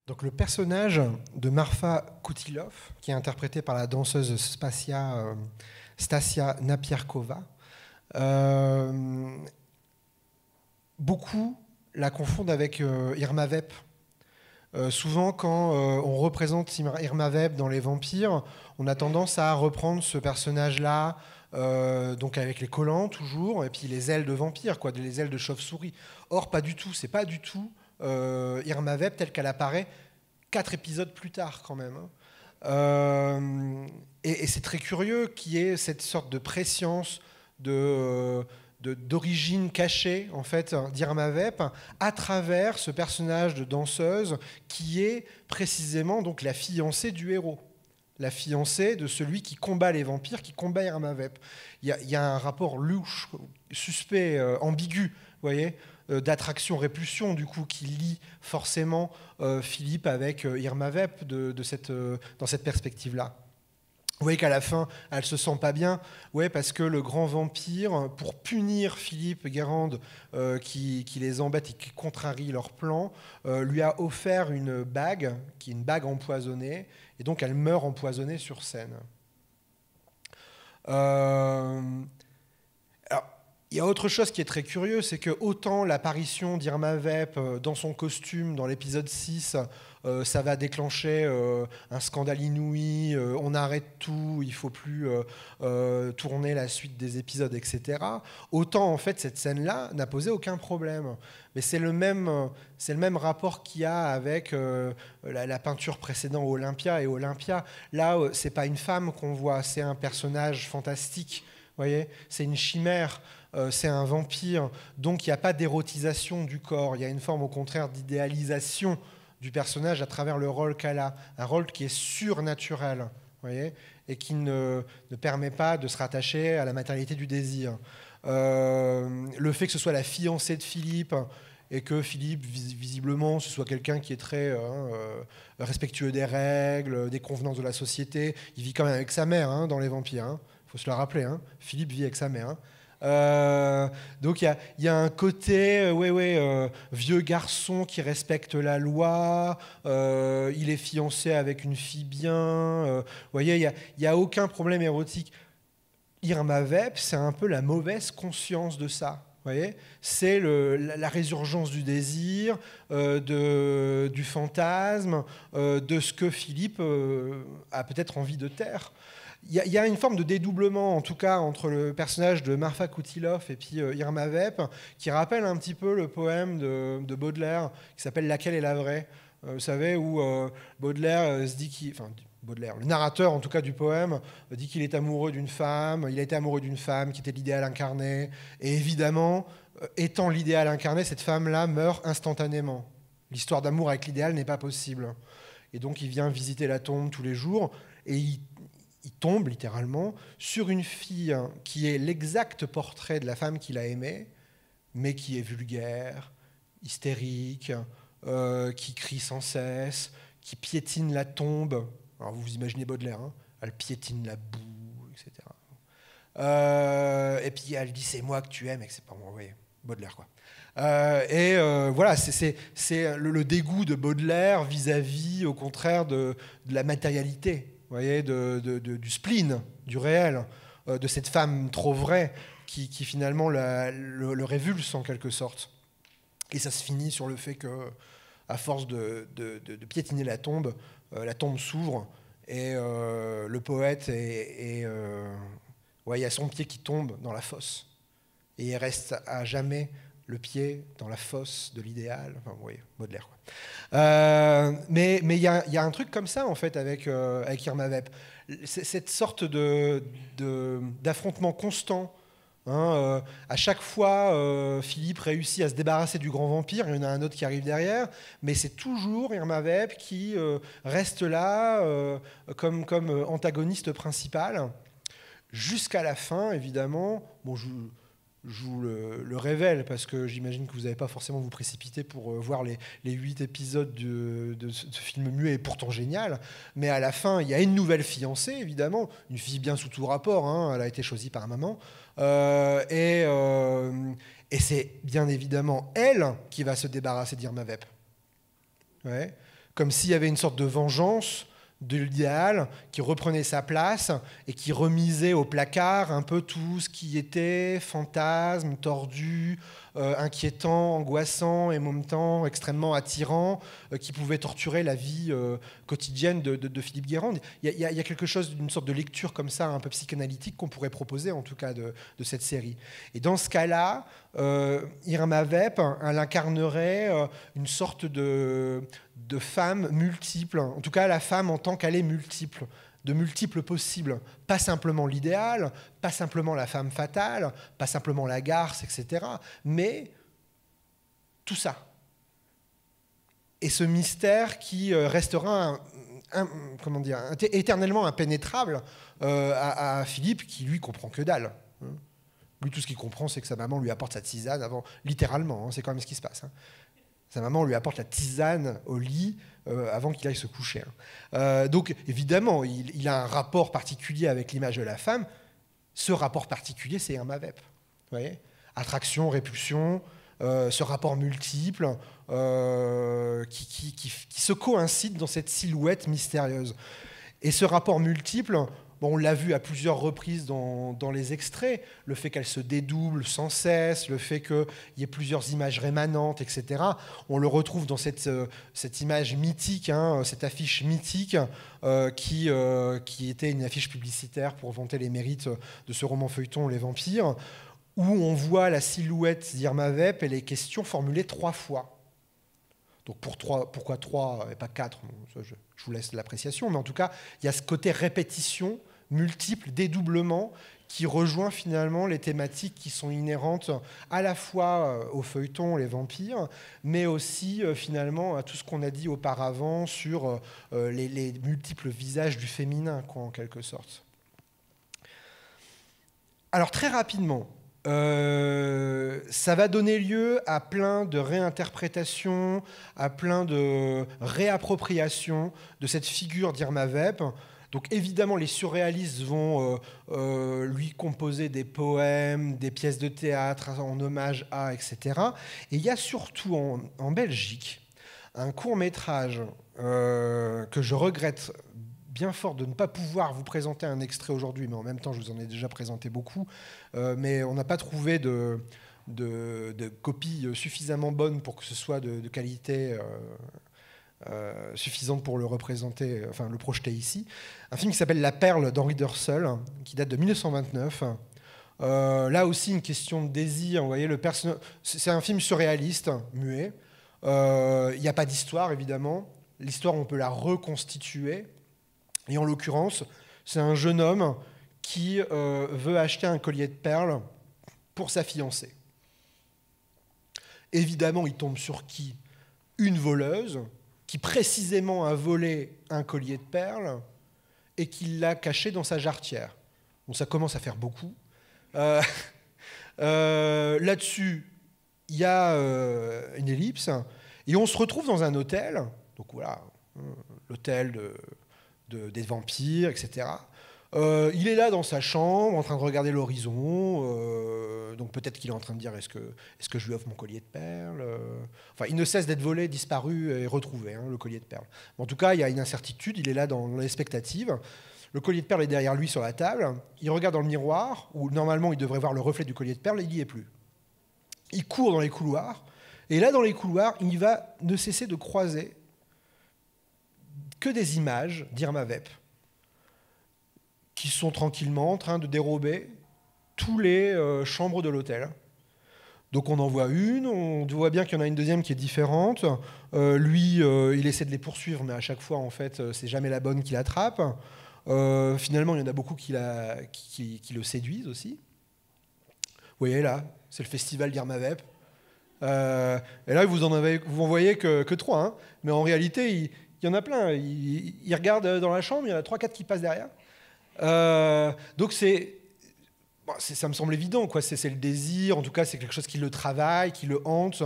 Donc le personnage de Marfa Koutilov, qui est interprétée par la danseuse Stasia Napierkova, beaucoup la confondent avec Irma Vep. Souvent, quand on représente Irma Vep dans Les Vampires, on a tendance à reprendre ce personnage-là, donc avec les collants toujours, et puis les ailes de vampire, quoi, les ailes de chauve-souris. Or, pas du tout. C'est pas du tout Irma Vep telle qu'elle apparaît 4 épisodes plus tard, quand même. Et c'est très curieux qu'il y ait cette sorte de préscience d'origine cachée en fait d'Irma Vep à travers ce personnage de danseuse qui est précisément donc la fiancée du héros, la fiancée de celui qui combat les vampires, qui combat Irma Vep. Il y a un rapport louche, suspect, ambigu, vous voyez, d'attraction répulsion du coup qui lie forcément Philippe avec Irma Vep dans cette perspective là. Vous voyez qu'à la fin, elle se sent pas bien, ouais, parce que le grand vampire, pour punir Philippe Guérande, qui les embête et qui contrarie leur plan, lui a offert une bague, qui est une bague empoisonnée, et donc elle meurt empoisonnée sur scène. Alors, Il y a autre chose qui est très curieux, c'est que autant l'apparition d'Irma Vep dans son costume dans l'épisode 6, ça va déclencher un scandale inouï, on arrête tout, il ne faut plus tourner la suite des épisodes, etc. Autant en fait cette scène-là n'a posé aucun problème. Mais c'est le même rapport qu'il y a avec la peinture précédente Olympia et Olympia. Là, c'est pas une femme qu'on voit, c'est un personnage fantastique. Voyez, c'est une chimère, c'est un vampire, donc il n'y a pas d'érotisation du corps, il y a une forme au contraire d'idéalisation du personnage à travers le rôle qu'elle a, un rôle qui est surnaturel, voyez, et qui ne permet pas de se rattacher à la matérialité du désir. Le fait que ce soit la fiancée de Philippe, et que Philippe, visiblement, ce soit quelqu'un qui est très respectueux des règles, des convenances de la société, il vit quand même avec sa mère dans Les Vampires, faut se le rappeler, Philippe vit avec sa mère. Donc il y a un côté vieux garçon qui respecte la loi, il est fiancé avec une fille bien, vous voyez, il n'y a aucun problème érotique. Irma Vep, c'est un peu la mauvaise conscience de ça. Voyez, c'est la résurgence du désir, du fantasme, de ce que Philippe a peut-être envie de taire. Il y a une forme de dédoublement, en tout cas, entre le personnage de Marfa Koutilov et puis Irma Vep, qui rappelle un petit peu le poème de Baudelaire, qui s'appelle « Laquelle est la vraie ?» Vous savez, où Baudelaire se dit qu'il... Enfin, Baudelaire, le narrateur, en tout cas, du poème, dit qu'il est amoureux d'une femme, il a été amoureux d'une femme qui était l'idéal incarné, et évidemment, étant l'idéal incarné, cette femme-là meurt instantanément. L'histoire d'amour avec l'idéal n'est pas possible. Et donc, il vient visiter la tombe tous les jours, et il tombe littéralement sur une fille qui est l'exact portrait de la femme qu'il a aimée, mais qui est vulgaire, hystérique, qui crie sans cesse, qui piétine la tombe. Alors vous imaginez Baudelaire, elle piétine la boue, etc. Et puis elle dit c'est moi que tu aimes et que c'est pas moi. Vous voyez, Baudelaire quoi. Voilà, c'est le dégoût de Baudelaire vis-à-vis, au contraire, de la matérialité. Vous voyez, du spleen, du réel, de cette femme trop vraie qui finalement le révulse en quelque sorte. Et ça se finit sur le fait que, à force de piétiner la tombe s'ouvre et le poète il y a son pied qui tombe dans la fosse et il reste à jamais le pied dans la fosse de l'idéal. Enfin, vous voyez, Baudelaire quoi. Mais il y a un truc comme ça en fait avec Irma Vep. Cette sorte d'affrontement constant. À chaque fois, Philippe réussit à se débarrasser du grand vampire, il y en a un autre qui arrive derrière, mais c'est toujours Irma Vep qui reste là comme antagoniste principal, jusqu'à la fin, évidemment. Bon, je vous le révèle, parce que j'imagine que vous n'allez pas forcément vous précipiter pour voir les 8 épisodes de ce film muet, et pourtant génial. Mais à la fin, il y a une nouvelle fiancée, évidemment, une fille bien sous tout rapport, elle a été choisie par maman. Et c'est bien évidemment elle qui va se débarrasser d'Irma Vep. Ouais. Comme s'il y avait une sorte de vengeance de l'idéal qui reprenait sa place et qui remisait au placard un peu tout ce qui était fantasme, tordu, inquiétant, angoissant et en même temps extrêmement attirant, qui pouvait torturer la vie quotidienne de Philippe Guérand. Il y a quelque chose d'une sorte de lecture comme ça, un peu psychanalytique, qu'on pourrait proposer en tout cas de cette série. Et dans ce cas-là, Irma Vep, elle incarnerait une sorte de femme multiple, en tout cas la femme en tant qu'elle est multiple, de multiples possibles, pas simplement l'idéal, pas simplement la femme fatale, pas simplement la garce, etc., mais tout ça. Et ce mystère qui restera éternellement impénétrable à Philippe, qui lui comprend que dalle. Lui, tout ce qu'il comprend, c'est que sa maman lui apporte sa tisane avant, littéralement, c'est quand même ce qui se passe. Sa maman lui apporte la tisane au lit avant qu'il aille se coucher. Donc, évidemment, il a un rapport particulier avec l'image de la femme. Ce rapport particulier, c'est Irma Vep. Vous voyez ? Attraction, répulsion, ce rapport multiple qui se coïncide dans cette silhouette mystérieuse. Et ce rapport multiple, Bon, on l'a vu à plusieurs reprises dans les extraits, le fait qu'elle se dédouble sans cesse, le fait qu'il y ait plusieurs images rémanentes, etc. On le retrouve dans cette image mythique, hein, cette affiche mythique qui était une affiche publicitaire pour vanter les mérites de ce roman feuilleton Les Vampires, où on voit la silhouette d'Irma Vep et les questions formulées 3 fois. Donc pourquoi 3 et pas 4 ? Je vous laisse l'appréciation, mais en tout cas, il y a ce côté répétition, multiple, dédoublement, qui rejoint finalement les thématiques qui sont inhérentes à la fois au feuilleton Les Vampires, mais aussi finalement à tout ce qu'on a dit auparavant sur les multiples visages du féminin, quoi, en quelque sorte. Alors très rapidement, ça va donner lieu à plein de réinterprétations, à plein de réappropriations de cette figure d'Irma Vep. Donc évidemment, les surréalistes vont lui composer des poèmes, des pièces de théâtre en hommage à, etc. Et il y a surtout en Belgique un court-métrage que je regrette bien fort de ne pas pouvoir vous présenter un extrait aujourd'hui, mais en même temps, je vous en ai déjà présenté beaucoup, mais on n'a pas trouvé de copie suffisamment bonne pour que ce soit de qualité suffisante pour le représenter, enfin le projeter ici. Un film qui s'appelle La Perle d'Henri Durzel, qui date de 1929. Là aussi, une question de désir. Vous voyez, c'est un film surréaliste, muet. Il n'y a pas d'histoire, évidemment. L'histoire, on peut la reconstituer. Et en l'occurrence, c'est un jeune homme qui veut acheter un collier de perles pour sa fiancée. Évidemment, il tombe sur qui ? Une voleuse qui précisément a volé un collier de perles et qui l'a caché dans sa jarretière. Bon, ça commence à faire beaucoup. Là-dessus, il y a une ellipse, et on se retrouve dans un hôtel, donc voilà, l'hôtel des vampires, etc. Il est là dans sa chambre, en train de regarder l'horizon, donc peut-être qu'il est en train de dire est-ce que je lui offre mon collier de perles Enfin, il ne cesse d'être volé, disparu et retrouvé, hein, le collier de perles. En tout cas, il y a une incertitude, il est là dans l'expectative. Le collier de perles est derrière lui sur la table, il regarde dans le miroir, où normalement il devrait voir le reflet du collier de perles, et il n'y est plus. Il court dans les couloirs, et là dans les couloirs, il va ne cesser de croiser que des images d'Irma Vep, qui sont tranquillement en train de dérober tous les chambres de l'hôtel. Donc on en voit une, on voit bien qu'il y en a une deuxième qui est différente. Lui, il essaie de les poursuivre, mais à chaque fois, en fait, c'est jamais la bonne qui l'attrape. Finalement, il y en a beaucoup qui le séduisent aussi. Vous voyez là, c'est le festival d'Irma Vep. Et là, vous en voyez que 3, hein. Mais en réalité, il y en a plein. Il regarde dans la chambre, il y en a 3-4 qui passent derrière. Donc ça me semble évident, quoi. C'est le désir, en tout cas c'est quelque chose qui le travaille, qui le hante,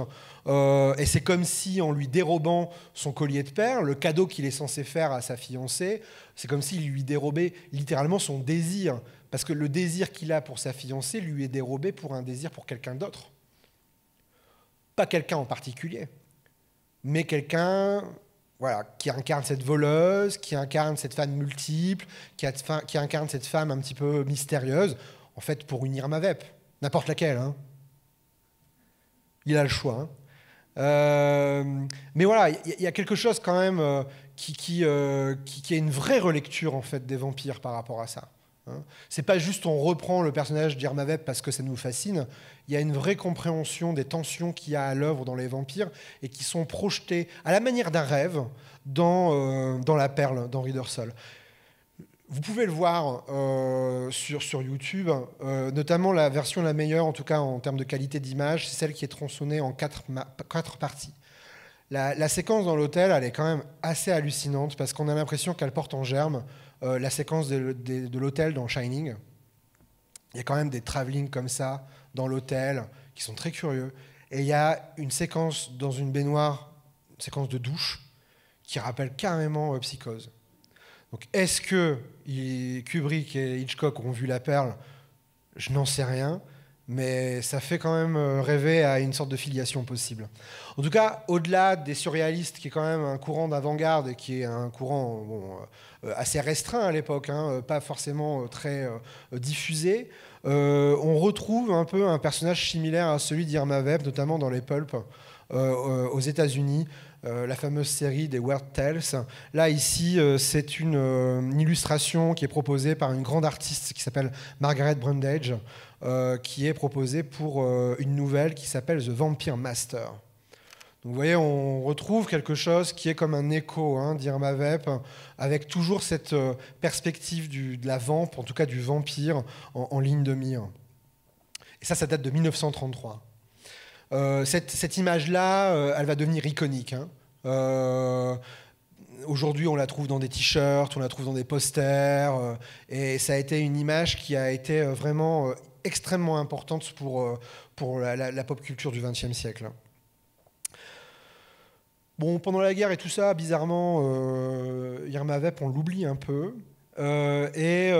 et c'est comme si en lui dérobant son collier de perles, le cadeau qu'il est censé faire à sa fiancée, c'est comme s'il lui dérobait littéralement son désir, parce que le désir qu'il a pour sa fiancée lui est dérobé pour un désir pour quelqu'un d'autre. Pas quelqu'un en particulier, mais quelqu'un... Voilà, qui incarne cette voleuse, qui incarne cette femme multiple, qui incarne cette femme un petit peu mystérieuse, en fait, pour une Irma Vep, n'importe laquelle. Hein. Il a le choix. Hein. Mais voilà, il y a quelque chose quand même qui est une vraie relecture en fait, des vampires par rapport à ça. Hein. C'est pas juste on reprend le personnage d'Irma Vep parce que ça nous fascine. Il y a une vraie compréhension des tensions qu'il y a à l'œuvre dans les vampires et qui sont projetées à la manière d'un rêve dans La Perle d'Henri Durzel. Vous pouvez le voir sur YouTube, notamment la version la meilleure, en tout cas en termes de qualité d'image, c'est celle qui est tronçonnée en 4 parties. La séquence dans l'hôtel, elle est quand même assez hallucinante parce qu'on a l'impression qu'elle porte en germe la séquence de l'hôtel dans Shining. Il y a quand même des travelling comme ça dans l'hôtel qui sont très curieux. Et il y a une séquence dans une baignoire, une séquence de douche, qui rappelle carrément Psychose. Donc est-ce que Kubrick et Hitchcock ont vu La Perle ? Je n'en sais rien. mais ça fait quand même rêver à une sorte de filiation possible. En tout cas, au-delà des surréalistes, qui est quand même un courant d'avant-garde et qui est un courant assez restreint à l'époque, hein, pas forcément très diffusé, on retrouve un peu un personnage similaire à celui d'Irma Vep, notamment dans les pulps aux États-Unis. La fameuse série des Weird Tales. Là, ici, c'est une illustration qui est proposée par une grande artiste qui s'appelle Margaret Brundage, qui est proposée pour une nouvelle qui s'appelle The Vampire Master. Donc, vous voyez, on retrouve quelque chose qui est comme un écho d'Irma Vep, avec toujours cette perspective de la vampe, en tout cas du vampire, en ligne de mire. Et ça date de 1933. Cette image-là, elle va devenir iconique. Aujourd'hui, on la trouve dans des t-shirts, on la trouve dans des posters, et ça a été une image qui a été vraiment extrêmement importante pour la pop culture du XXe siècle. Bon, pendant la guerre et tout ça, bizarrement, Irma Vep, on l'oublie un peu. Et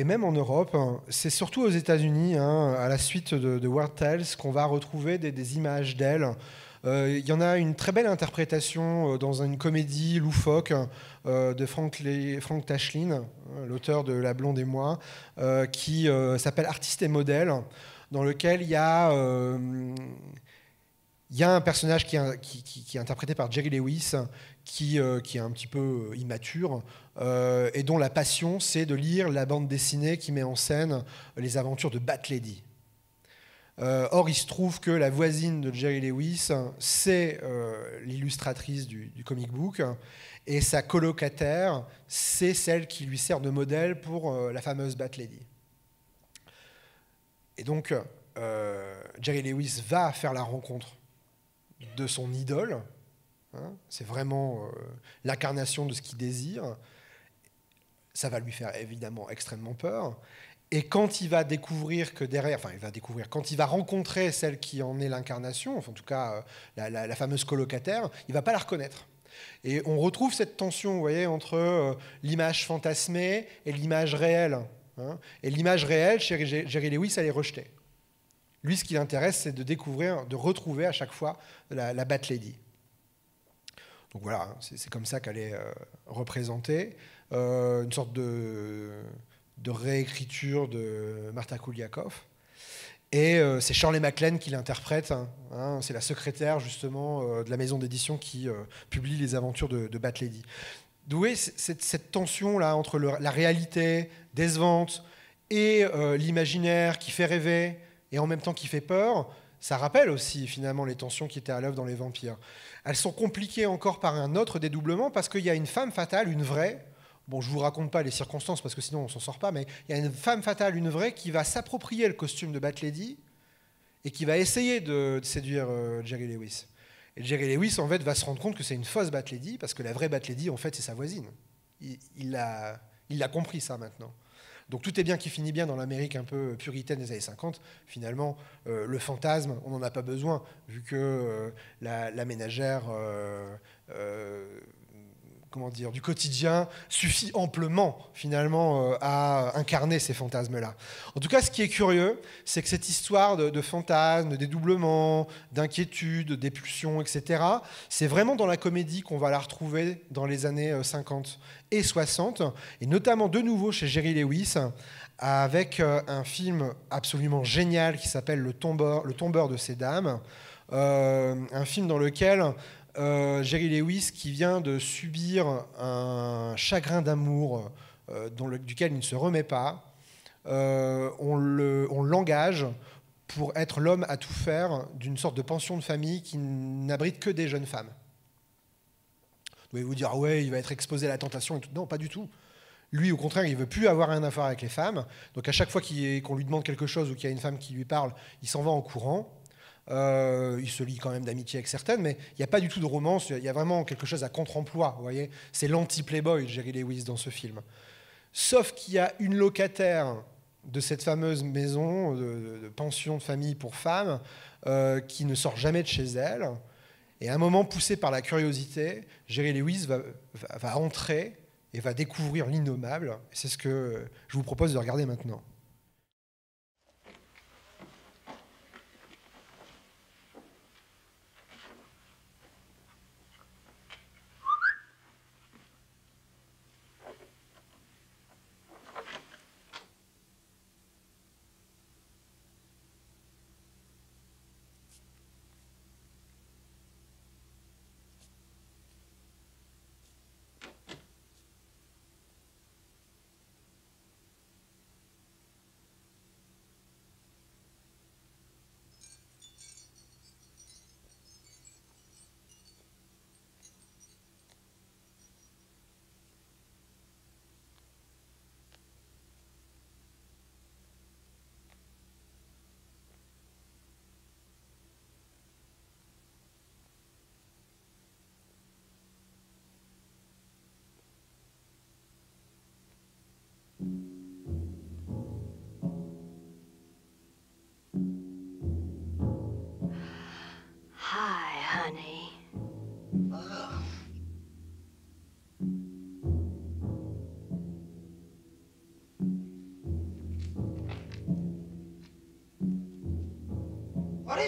même en Europe, c'est surtout aux États-Unis, à la suite de Weird Tales, qu'on va retrouver des images d'elle. Il y en a une très belle interprétation dans une comédie loufoque de Frank Tashlin, l'auteur de La Blonde et moi, qui s'appelle Artiste et modèle, dans lequel il y a un personnage qui est interprété par Jerry Lewis, qui est un petit peu immature, et dont la passion, c'est de lire la bande dessinée qui met en scène les aventures de Bat Lady. Or, il se trouve que la voisine de Jerry Lewis, c'est l'illustratrice du comic book, et sa colocataire, c'est celle qui lui sert de modèle pour la fameuse Bat Lady. Et donc, Jerry Lewis va faire la rencontre de son idole. C'est vraiment l'incarnation de ce qu'il désire. Ça va lui faire évidemment extrêmement peur. Et quand il va découvrir que derrière, quand il va rencontrer celle qui en est l'incarnation, en tout cas la fameuse colocataire, il ne va pas la reconnaître. Et on retrouve cette tension, vous voyez, entre l'image fantasmée et l'image réelle. Et l'image réelle, chez Jerry Lewis, elle est rejetée. Lui, ce qui l'intéresse, c'est de retrouver à chaque fois la Bat Lady. Donc voilà, c'est comme ça qu'elle est représentée. Une sorte de réécriture de Marta Kuliakov. Et c'est Shirley MacLaine qui l'interprète. C'est la secrétaire, justement, de la maison d'édition qui publie les aventures de Bat Lady. D'où est cette tension-là entre la réalité décevante et l'imaginaire qui fait rêver et en même temps qui fait peur. Ça rappelle aussi, finalement, les tensions qui étaient à l'œuvre dans Les Vampires. Elles sont compliquées encore par un autre dédoublement, parce qu'il y a une femme fatale, une vraie. Bon, je ne vous raconte pas les circonstances, parce que sinon on ne s'en sort pas, mais il y a une femme fatale, une vraie, qui va s'approprier le costume de Bat Lady et qui va essayer de séduire Jerry Lewis. Et Jerry Lewis, en fait, va se rendre compte que c'est une fausse Bat Lady, parce que la vraie Bat Lady, en fait, c'est sa voisine. Il a compris ça maintenant. Donc tout est bien qui finit bien dans l'Amérique un peu puritaine des années 50. Finalement, le fantasme, on n'en a pas besoin, vu que la ménagère du quotidien suffit amplement, finalement, à incarner ces fantasmes-là. En tout cas, ce qui est curieux, c'est que cette histoire de fantasmes, de dédoublement, d'inquiétude, d'épulsion, etc., c'est vraiment dans la comédie qu'on va la retrouver dans les années 50 et 60, et notamment de nouveau chez Jerry Lewis, avec un film absolument génial qui s'appelle Le tombeur de ces dames, un film dans lequel Jerry Lewis, qui vient de subir un chagrin d'amour duquel il ne se remet pas, on l'engage pour être l'homme à tout faire d'une sorte de pension de famille qui n'abrite que des jeunes femmes. Vous pouvez vous dire, ah ouais, il va être exposé à la tentation et tout. Non, pas du tout. Lui, au contraire, il ne veut plus avoir rien à faire avec les femmes. Donc à chaque fois qu'on lui demande quelque chose ou qu'il y a une femme qui lui parle, il s'en va en courant. Il se lie quand même d'amitié avec certaines, mais il n'y a pas du tout de romance, il y a vraiment quelque chose à contre-emploi, vous voyez. C'est l'anti-playboy, Jerry Lewis, dans ce film. Sauf qu'il y a une locataire de cette fameuse maison de pension de famille pour femmes qui ne sort jamais de chez elle. Et à un moment, poussé par la curiosité, Jerry Lewis va entrer et va découvrir l'innommable. C'est ce que je vous propose de regarder maintenant.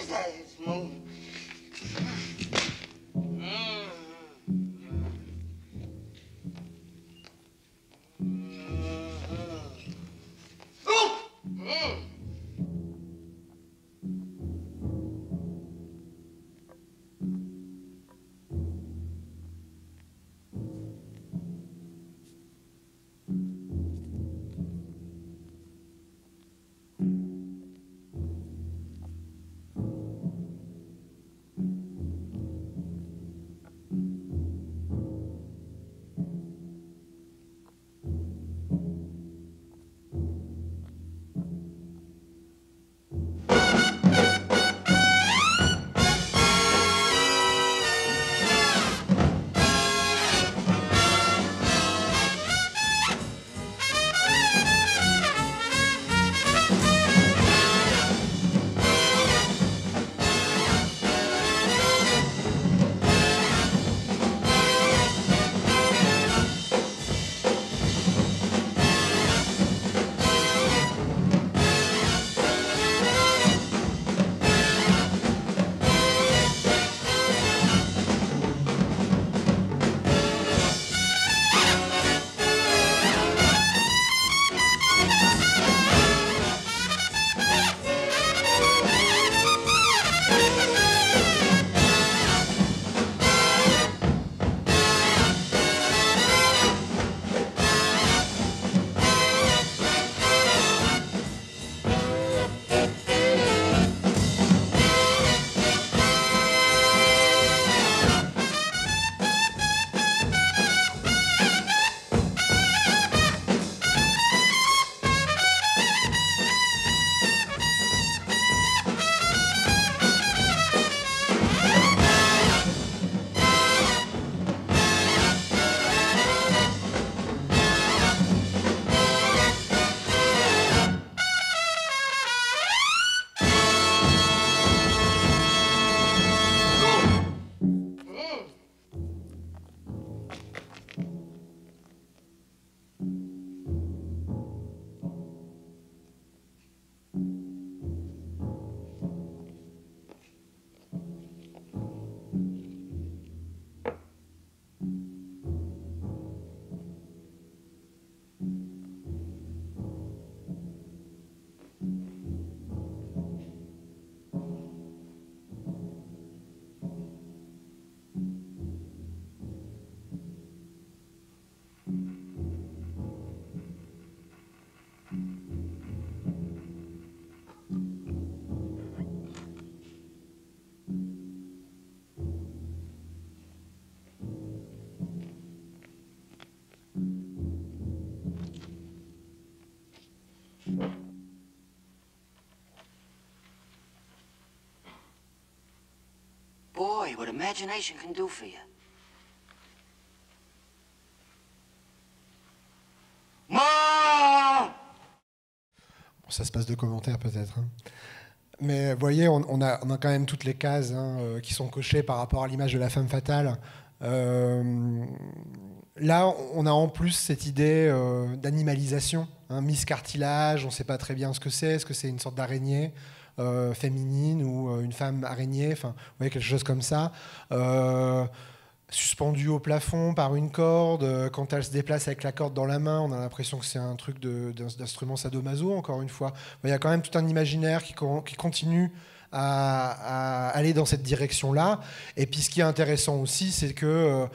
Yes, that is smooth. Boy, what imagination can do for you. Mom! Bon, ça se passe de commentaires peut-être. Hein. Mais vous voyez, on a quand même toutes les cases qui sont cochées par rapport à l'image de la femme fatale. Là, on a en plus cette idée d'animalisation. Miss Cartilage, on ne sait pas très bien ce que c'est. Est-ce que c'est une sorte d'araignée féminine ou une femme araignée, enfin, vous voyez, quelque chose comme ça. Suspendue au plafond par une corde, quand elle se déplace avec la corde dans la main, on a l'impression que c'est un truc d'instrument sadomaso, encore une fois. Il y a quand même tout un imaginaire qui continue à aller dans cette direction-là. Et puis ce qui est intéressant aussi, c'est que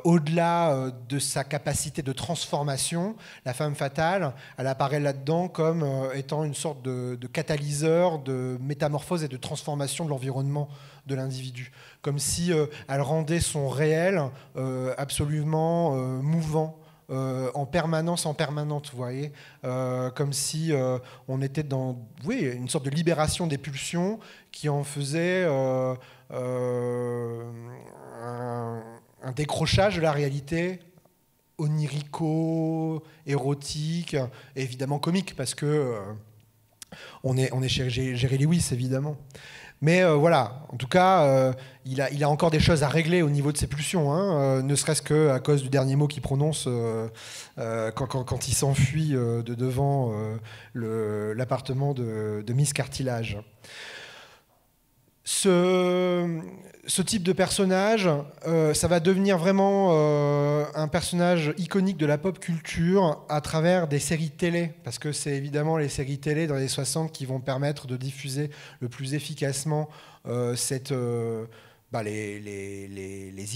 au-delà de sa capacité de transformation, la femme fatale, elle apparaît là-dedans comme étant une sorte de catalyseur de métamorphose et de transformation de l'environnement de l'individu. Comme si elle rendait son réel absolument mouvant. En permanence, en permanente, vous voyez, comme si on était dans une sorte de libération des pulsions qui en faisait un décrochage de la réalité onirico, érotique, et évidemment comique, parce que on est chez Jerry Lewis, évidemment. Mais voilà, en tout cas, il a encore des choses à régler au niveau de ses pulsions, ne serait-ce qu'à cause du dernier mot qu'il prononce quand il s'enfuit de devant l'appartement de Miss Cartilage. Ce type de personnage, ça va devenir vraiment un personnage iconique de la pop culture à travers des séries télé, parce que c'est évidemment les séries télé dans les 60 qui vont permettre de diffuser le plus efficacement les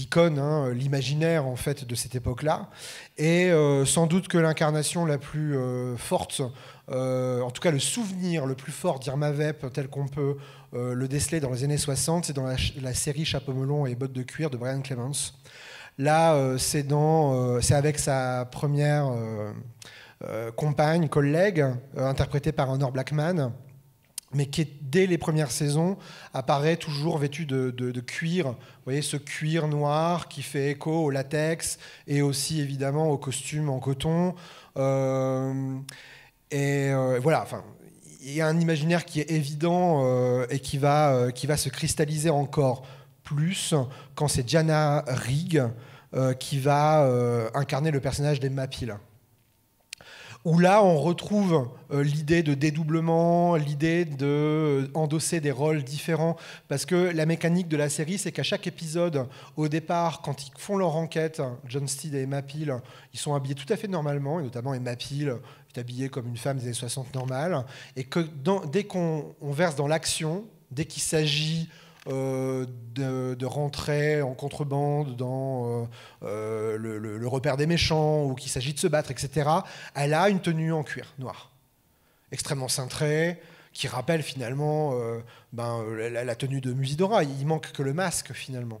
icônes, hein, l'imaginaire en fait de cette époque-là. Et sans doute que l'incarnation la plus forte, en tout cas le souvenir le plus fort d'Irma Vep tel qu'on peut le déceler dans les années 60, c'est dans la série Chapeau melon et bottes de cuir de Brian Clemens. Là, c'est avec sa première compagne, collègue, interprétée par Honor Blackman, mais qui, dès les premières saisons, apparaît toujours vêtu de cuir. Vous voyez, ce cuir noir qui fait écho au latex et aussi, évidemment, au costume en coton. Voilà, enfin, il y a un imaginaire qui est évident et qui va se cristalliser encore plus quand c'est Diana Rigg qui va incarner le personnage d'Emma Peel. Où là, on retrouve l'idée de dédoublement, l'idée d'endosser des rôles différents. Parce que la mécanique de la série, c'est qu'à chaque épisode, au départ, quand ils font leur enquête, John Steed et Emma Peel, ils sont habillés tout à fait normalement, et notamment Emma Peel est habillée comme une femme des années 60 normale. Et que dès qu'on verse dans l'action, dès qu'il s'agit de rentrer en contrebande dans le repère des méchants ou qu'il s'agit de se battre, etc., elle a une tenue en cuir noir, extrêmement cintrée, qui rappelle finalement la tenue de Musidora. Il manque que le masque, finalement.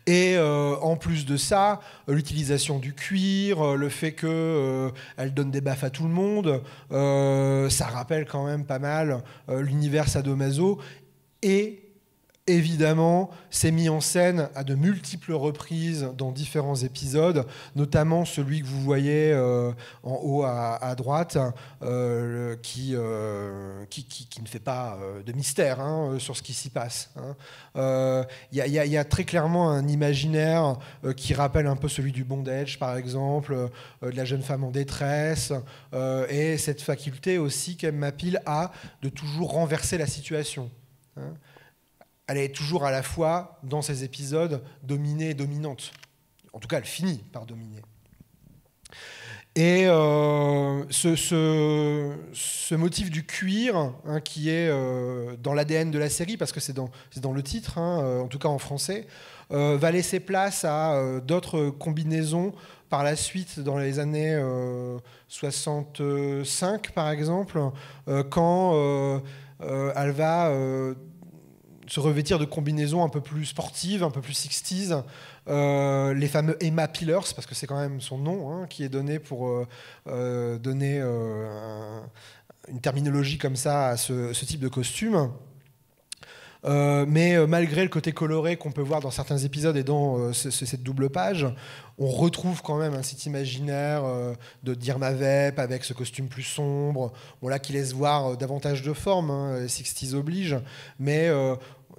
Et en plus de ça, l'utilisation du cuir, le fait qu'elle donne des baffes à tout le monde, ça rappelle quand même pas mal l'univers sadomaso. Et évidemment, c'est mis en scène à de multiples reprises dans différents épisodes, notamment celui que vous voyez en haut à droite, qui ne fait pas de mystère sur ce qui s'y passe. Il y a très clairement un imaginaire qui rappelle un peu celui du bondage, par exemple, de la jeune femme en détresse, et cette faculté aussi qu'Emma Peel a de toujours renverser la situation. Elle est toujours à la fois, dans ces épisodes, dominée et dominante. En tout cas, elle finit par dominer. Et ce motif du cuir, qui est dans l'ADN de la série, parce que c'est dans le titre, en tout cas en français, va laisser place à d'autres combinaisons par la suite, dans les années 65, par exemple, quand elle va se revêtir de combinaisons un peu plus sportives, un peu plus 60s, les fameux Emma Peelers, parce que c'est quand même son nom qui est donné pour donner une terminologie comme ça à ce type de costume. Mais malgré le côté coloré qu'on peut voir dans certains épisodes et dans cette double page, on retrouve quand même un site imaginaire de d'Irma Vep avec ce costume plus sombre, là qui laisse voir davantage de forme, les 60s oblige, mais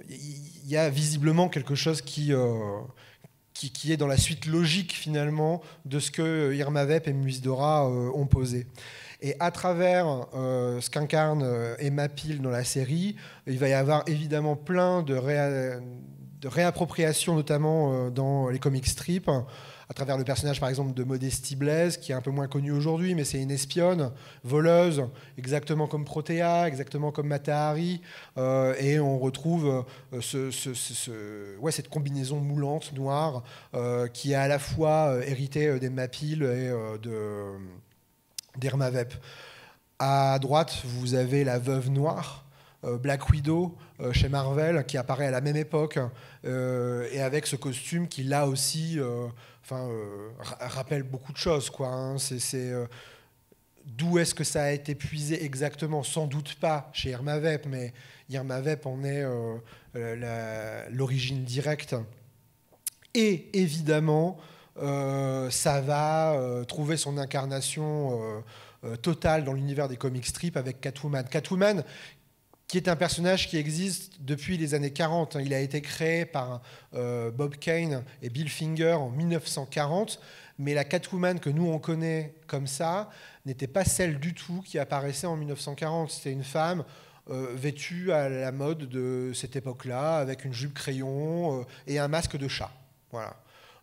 il y a visiblement quelque chose qui est dans la suite logique finalement de ce que Irma Vep et Musidora ont posé. Et à travers ce qu'incarne Emma Peel dans la série, il va y avoir évidemment plein de réappropriations, notamment dans les comic strips, à travers le personnage par exemple de Modesty Blaise, qui est un peu moins connu aujourd'hui, mais c'est une espionne, voleuse, exactement comme Protea, exactement comme Mata Hari, et on retrouve cette combinaison moulante, noire, qui est à la fois héritée d'Emma Peel et d'Irma Vep. À droite, vous avez la Veuve Noire, Black Widow chez Marvel, qui apparaît à la même époque, et avec ce costume qui, là aussi, rappelle beaucoup de choses, quoi. D'où est-ce que ça a été puisé exactement? Sans doute pas chez Irma Vep, mais Irma Vep en est l'origine directe. Et évidemment, ça va trouver son incarnation totale dans l'univers des comic strips avec Catwoman. Catwoman, qui est un personnage qui existe depuis les années 40. Il a été créé par Bob Kane et Bill Finger en 1940, mais la Catwoman que nous on connaît comme ça n'était pas celle du tout qui apparaissait en 1940. C'était une femme vêtue à la mode de cette époque-là, avec une jupe crayon et un masque de chat. Voilà.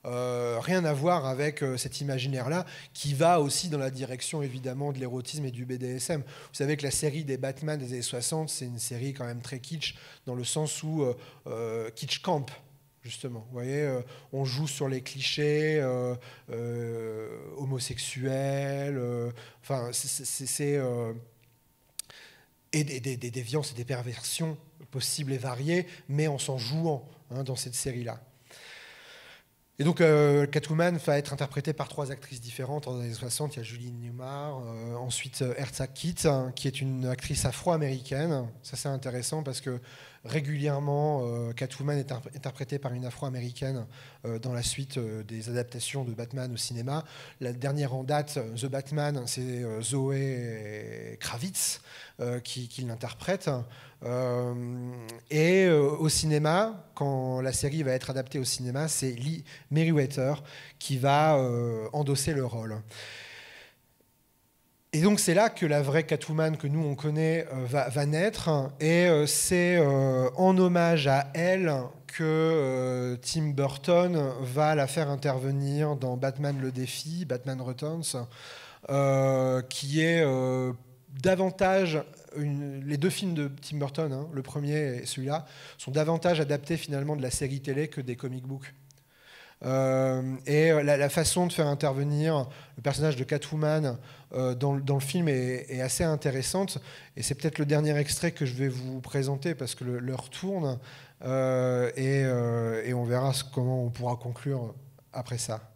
Rien à voir avec cet imaginaire-là, qui va aussi dans la direction évidemment de l'érotisme et du BDSM. Vous savez que la série des Batman des années 60, c'est une série quand même très kitsch, dans le sens où kitsch camp, justement. Vous voyez, on joue sur les clichés homosexuels, enfin, et des déviances et des perversions possibles et variées, mais en s'en jouant dans cette série-là. Et donc, Catwoman va être interprétée par 3 actrices différentes. Dans les années 60, il y a Julie Newmar, ensuite Eartha Kitt, qui est une actrice afro-américaine. Ça, c'est intéressant parce que régulièrement, Catwoman est interprétée par une afro-américaine dans la suite des adaptations de Batman au cinéma. La dernière en date, The Batman, c'est Zoé Kravitz qui l'interprète. Et au cinéma, quand la série va être adaptée au cinéma, c'est Lee Meriwether qui va endosser le rôle. Et donc c'est là que la vraie Catwoman que nous on connaît va naître, et c'est en hommage à elle que Tim Burton va la faire intervenir dans Batman le défi, Batman Returns, qui est davantage... les 2 films de Tim Burton, le premier et celui-là, sont davantage adaptés finalement de la série télé que des comic books. Et la façon de faire intervenir le personnage de Catwoman dans le film est assez intéressante. Et c'est peut-être le dernier extrait que je vais vous présenter parce que l'heure tourne. Et on verra comment on pourra conclure après ça.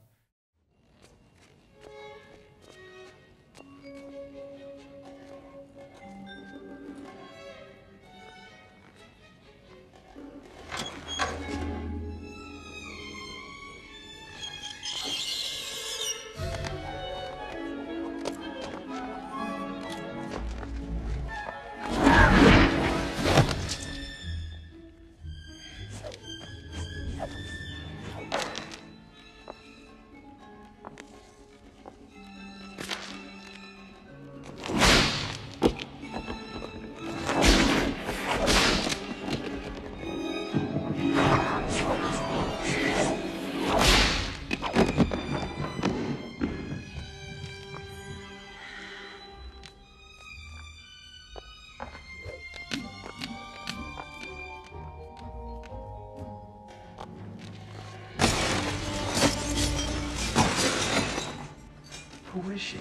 Who is she?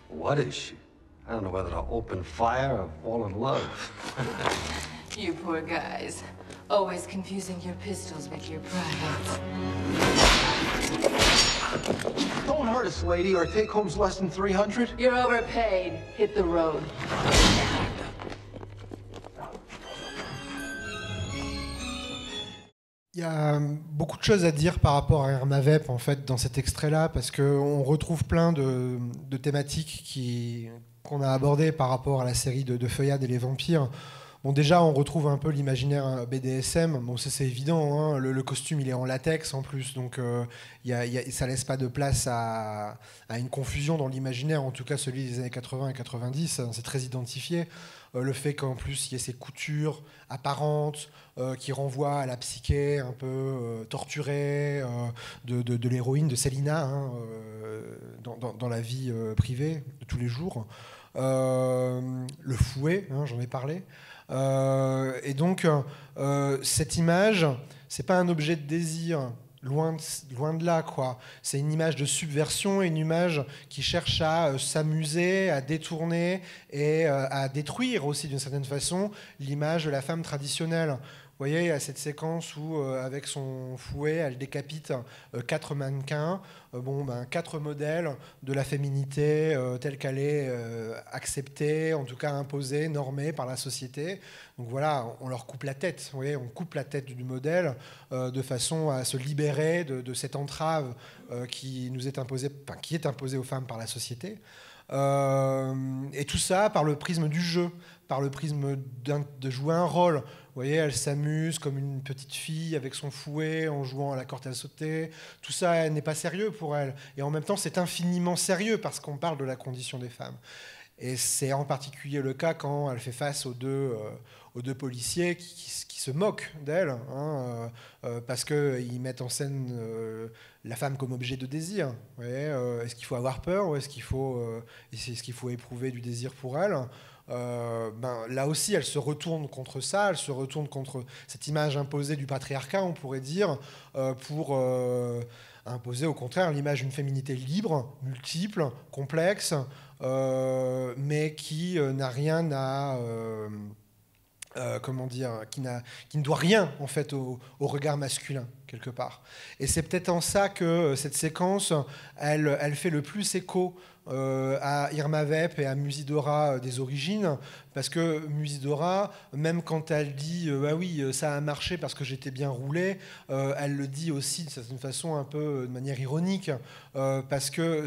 What is she? I don't know whether to open fire or fall in love. You poor guys. Always confusing your pistols with your privates. Don't hurt us, lady. Our take-home's less than 300. You're overpaid. Hit the road. Il y a beaucoup de choses à dire par rapport à Irma Vep en fait dans cet extrait-là, parce qu'on retrouve plein de thématiques qu'on a abordées par rapport à la série de Feuillade et les vampires. Bon, déjà, on retrouve un peu l'imaginaire BDSM. Bon, ça c'est évident. Le costume, il est en latex en plus, donc ça laisse pas de place à une confusion dans l'imaginaire. En tout cas, celui des années 80 et 90, c'est très identifié. Le fait qu'en plus il y ait ces coutures apparentes qui renvoient à la psyché un peu torturée de l'héroïne de Selina dans la vie privée de tous les jours. Le fouet, j'en ai parlé. Et donc cette image, c'est pas un objet de désir. Loin de là, quoi. C'est une image de subversion, une image qui cherche à s'amuser, à détourner et à détruire aussi d'une certaine façon l'image de la femme traditionnelle. Vous voyez, il y a cette séquence où, avec son fouet, elle décapite 4 mannequins, 4 modèles de la féminité telle qu'elle est acceptée, en tout cas imposée, normée par la société. Donc voilà, on leur coupe la tête. Vous voyez, on coupe la tête du modèle de façon à se libérer de cette entrave qui nous est imposée, qui est imposée aux femmes par la société. Et tout ça par le prisme du jeu, par le prisme de jouer un rôle. Vous voyez, elle s'amuse comme une petite fille avec son fouet en jouant à la corde à sauter. Tout ça n'est pas sérieux pour elle. Et en même temps, c'est infiniment sérieux parce qu'on parle de la condition des femmes. Et c'est en particulier le cas quand elle fait face aux deux policiers qui se moquent d'elle, hein, parce qu'ils mettent en scène la femme comme objet de désir. Vous voyez, est-ce qu'il faut avoir peur ou est-ce qu'il faut éprouver du désir pour elle? Là aussi, elle se retourne contre ça, elle se retourne contre cette image imposée du patriarcat, on pourrait dire, pour imposer au contraire l'image d'une féminité libre, multiple, complexe, mais qui n'a rien à... comment dire, qui ne doit rien en fait au regard masculin quelque part. Et c'est peut-être en ça que cette séquence, elle fait le plus écho à Irma Vep et à Musidora des origines, parce que Musidora, même quand elle dit ah oui, ça a marché parce que j'étais bien roulée, elle le dit aussi de certaine façon un peu de manière ironique, parce que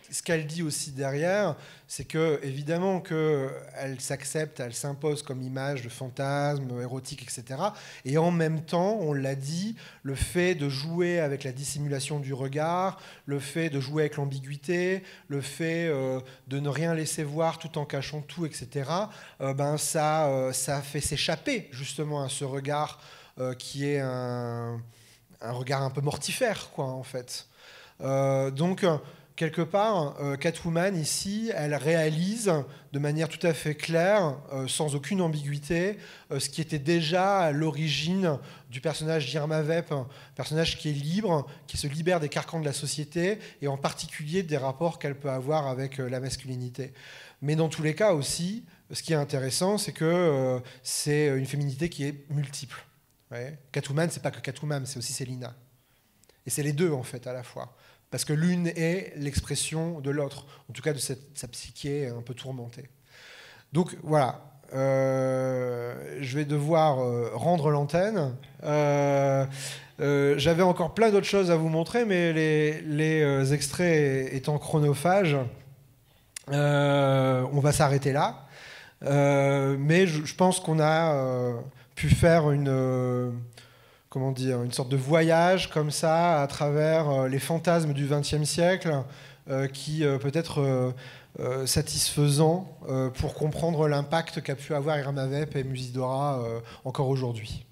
ce qu'elle dit aussi derrière, c'est que évidemment qu'elle s'accepte, elle s'impose comme image de fantasme érotique, etc. Et en même temps, on l'a dit, le fait de jouer avec la dissimulation du regard, le fait de jouer avec l'ambiguïté, le fait de ne rien laisser voir tout en cachant tout, etc. Ça fait s'échapper justement à ce regard qui est un regard un peu mortifère, quoi, en fait. Donc quelque part, Catwoman, ici, elle réalise de manière tout à fait claire, sans aucune ambiguïté, ce qui était déjà à l'origine du personnage d'Irma Vep, un personnage qui est libre, qui se libère des carcans de la société, et en particulier des rapports qu'elle peut avoir avec la masculinité. Mais dans tous les cas aussi, ce qui est intéressant, c'est que c'est une féminité qui est multiple. Ouais. Catwoman, c'est pas que Catwoman, c'est aussi Selina. Et c'est les deux, en fait, à la fois. Parce que l'une est l'expression de l'autre, en tout cas de sa psyché un peu tourmentée. Donc voilà, je vais devoir rendre l'antenne. J'avais encore plein d'autres choses à vous montrer, mais les extraits étant chronophages, on va s'arrêter là. Mais je pense qu'on a pu faire une sorte de voyage comme ça à travers les fantasmes du XXe siècle qui peut être satisfaisant pour comprendre l'impact qu'a pu avoir Irma Vep et Musidora encore aujourd'hui.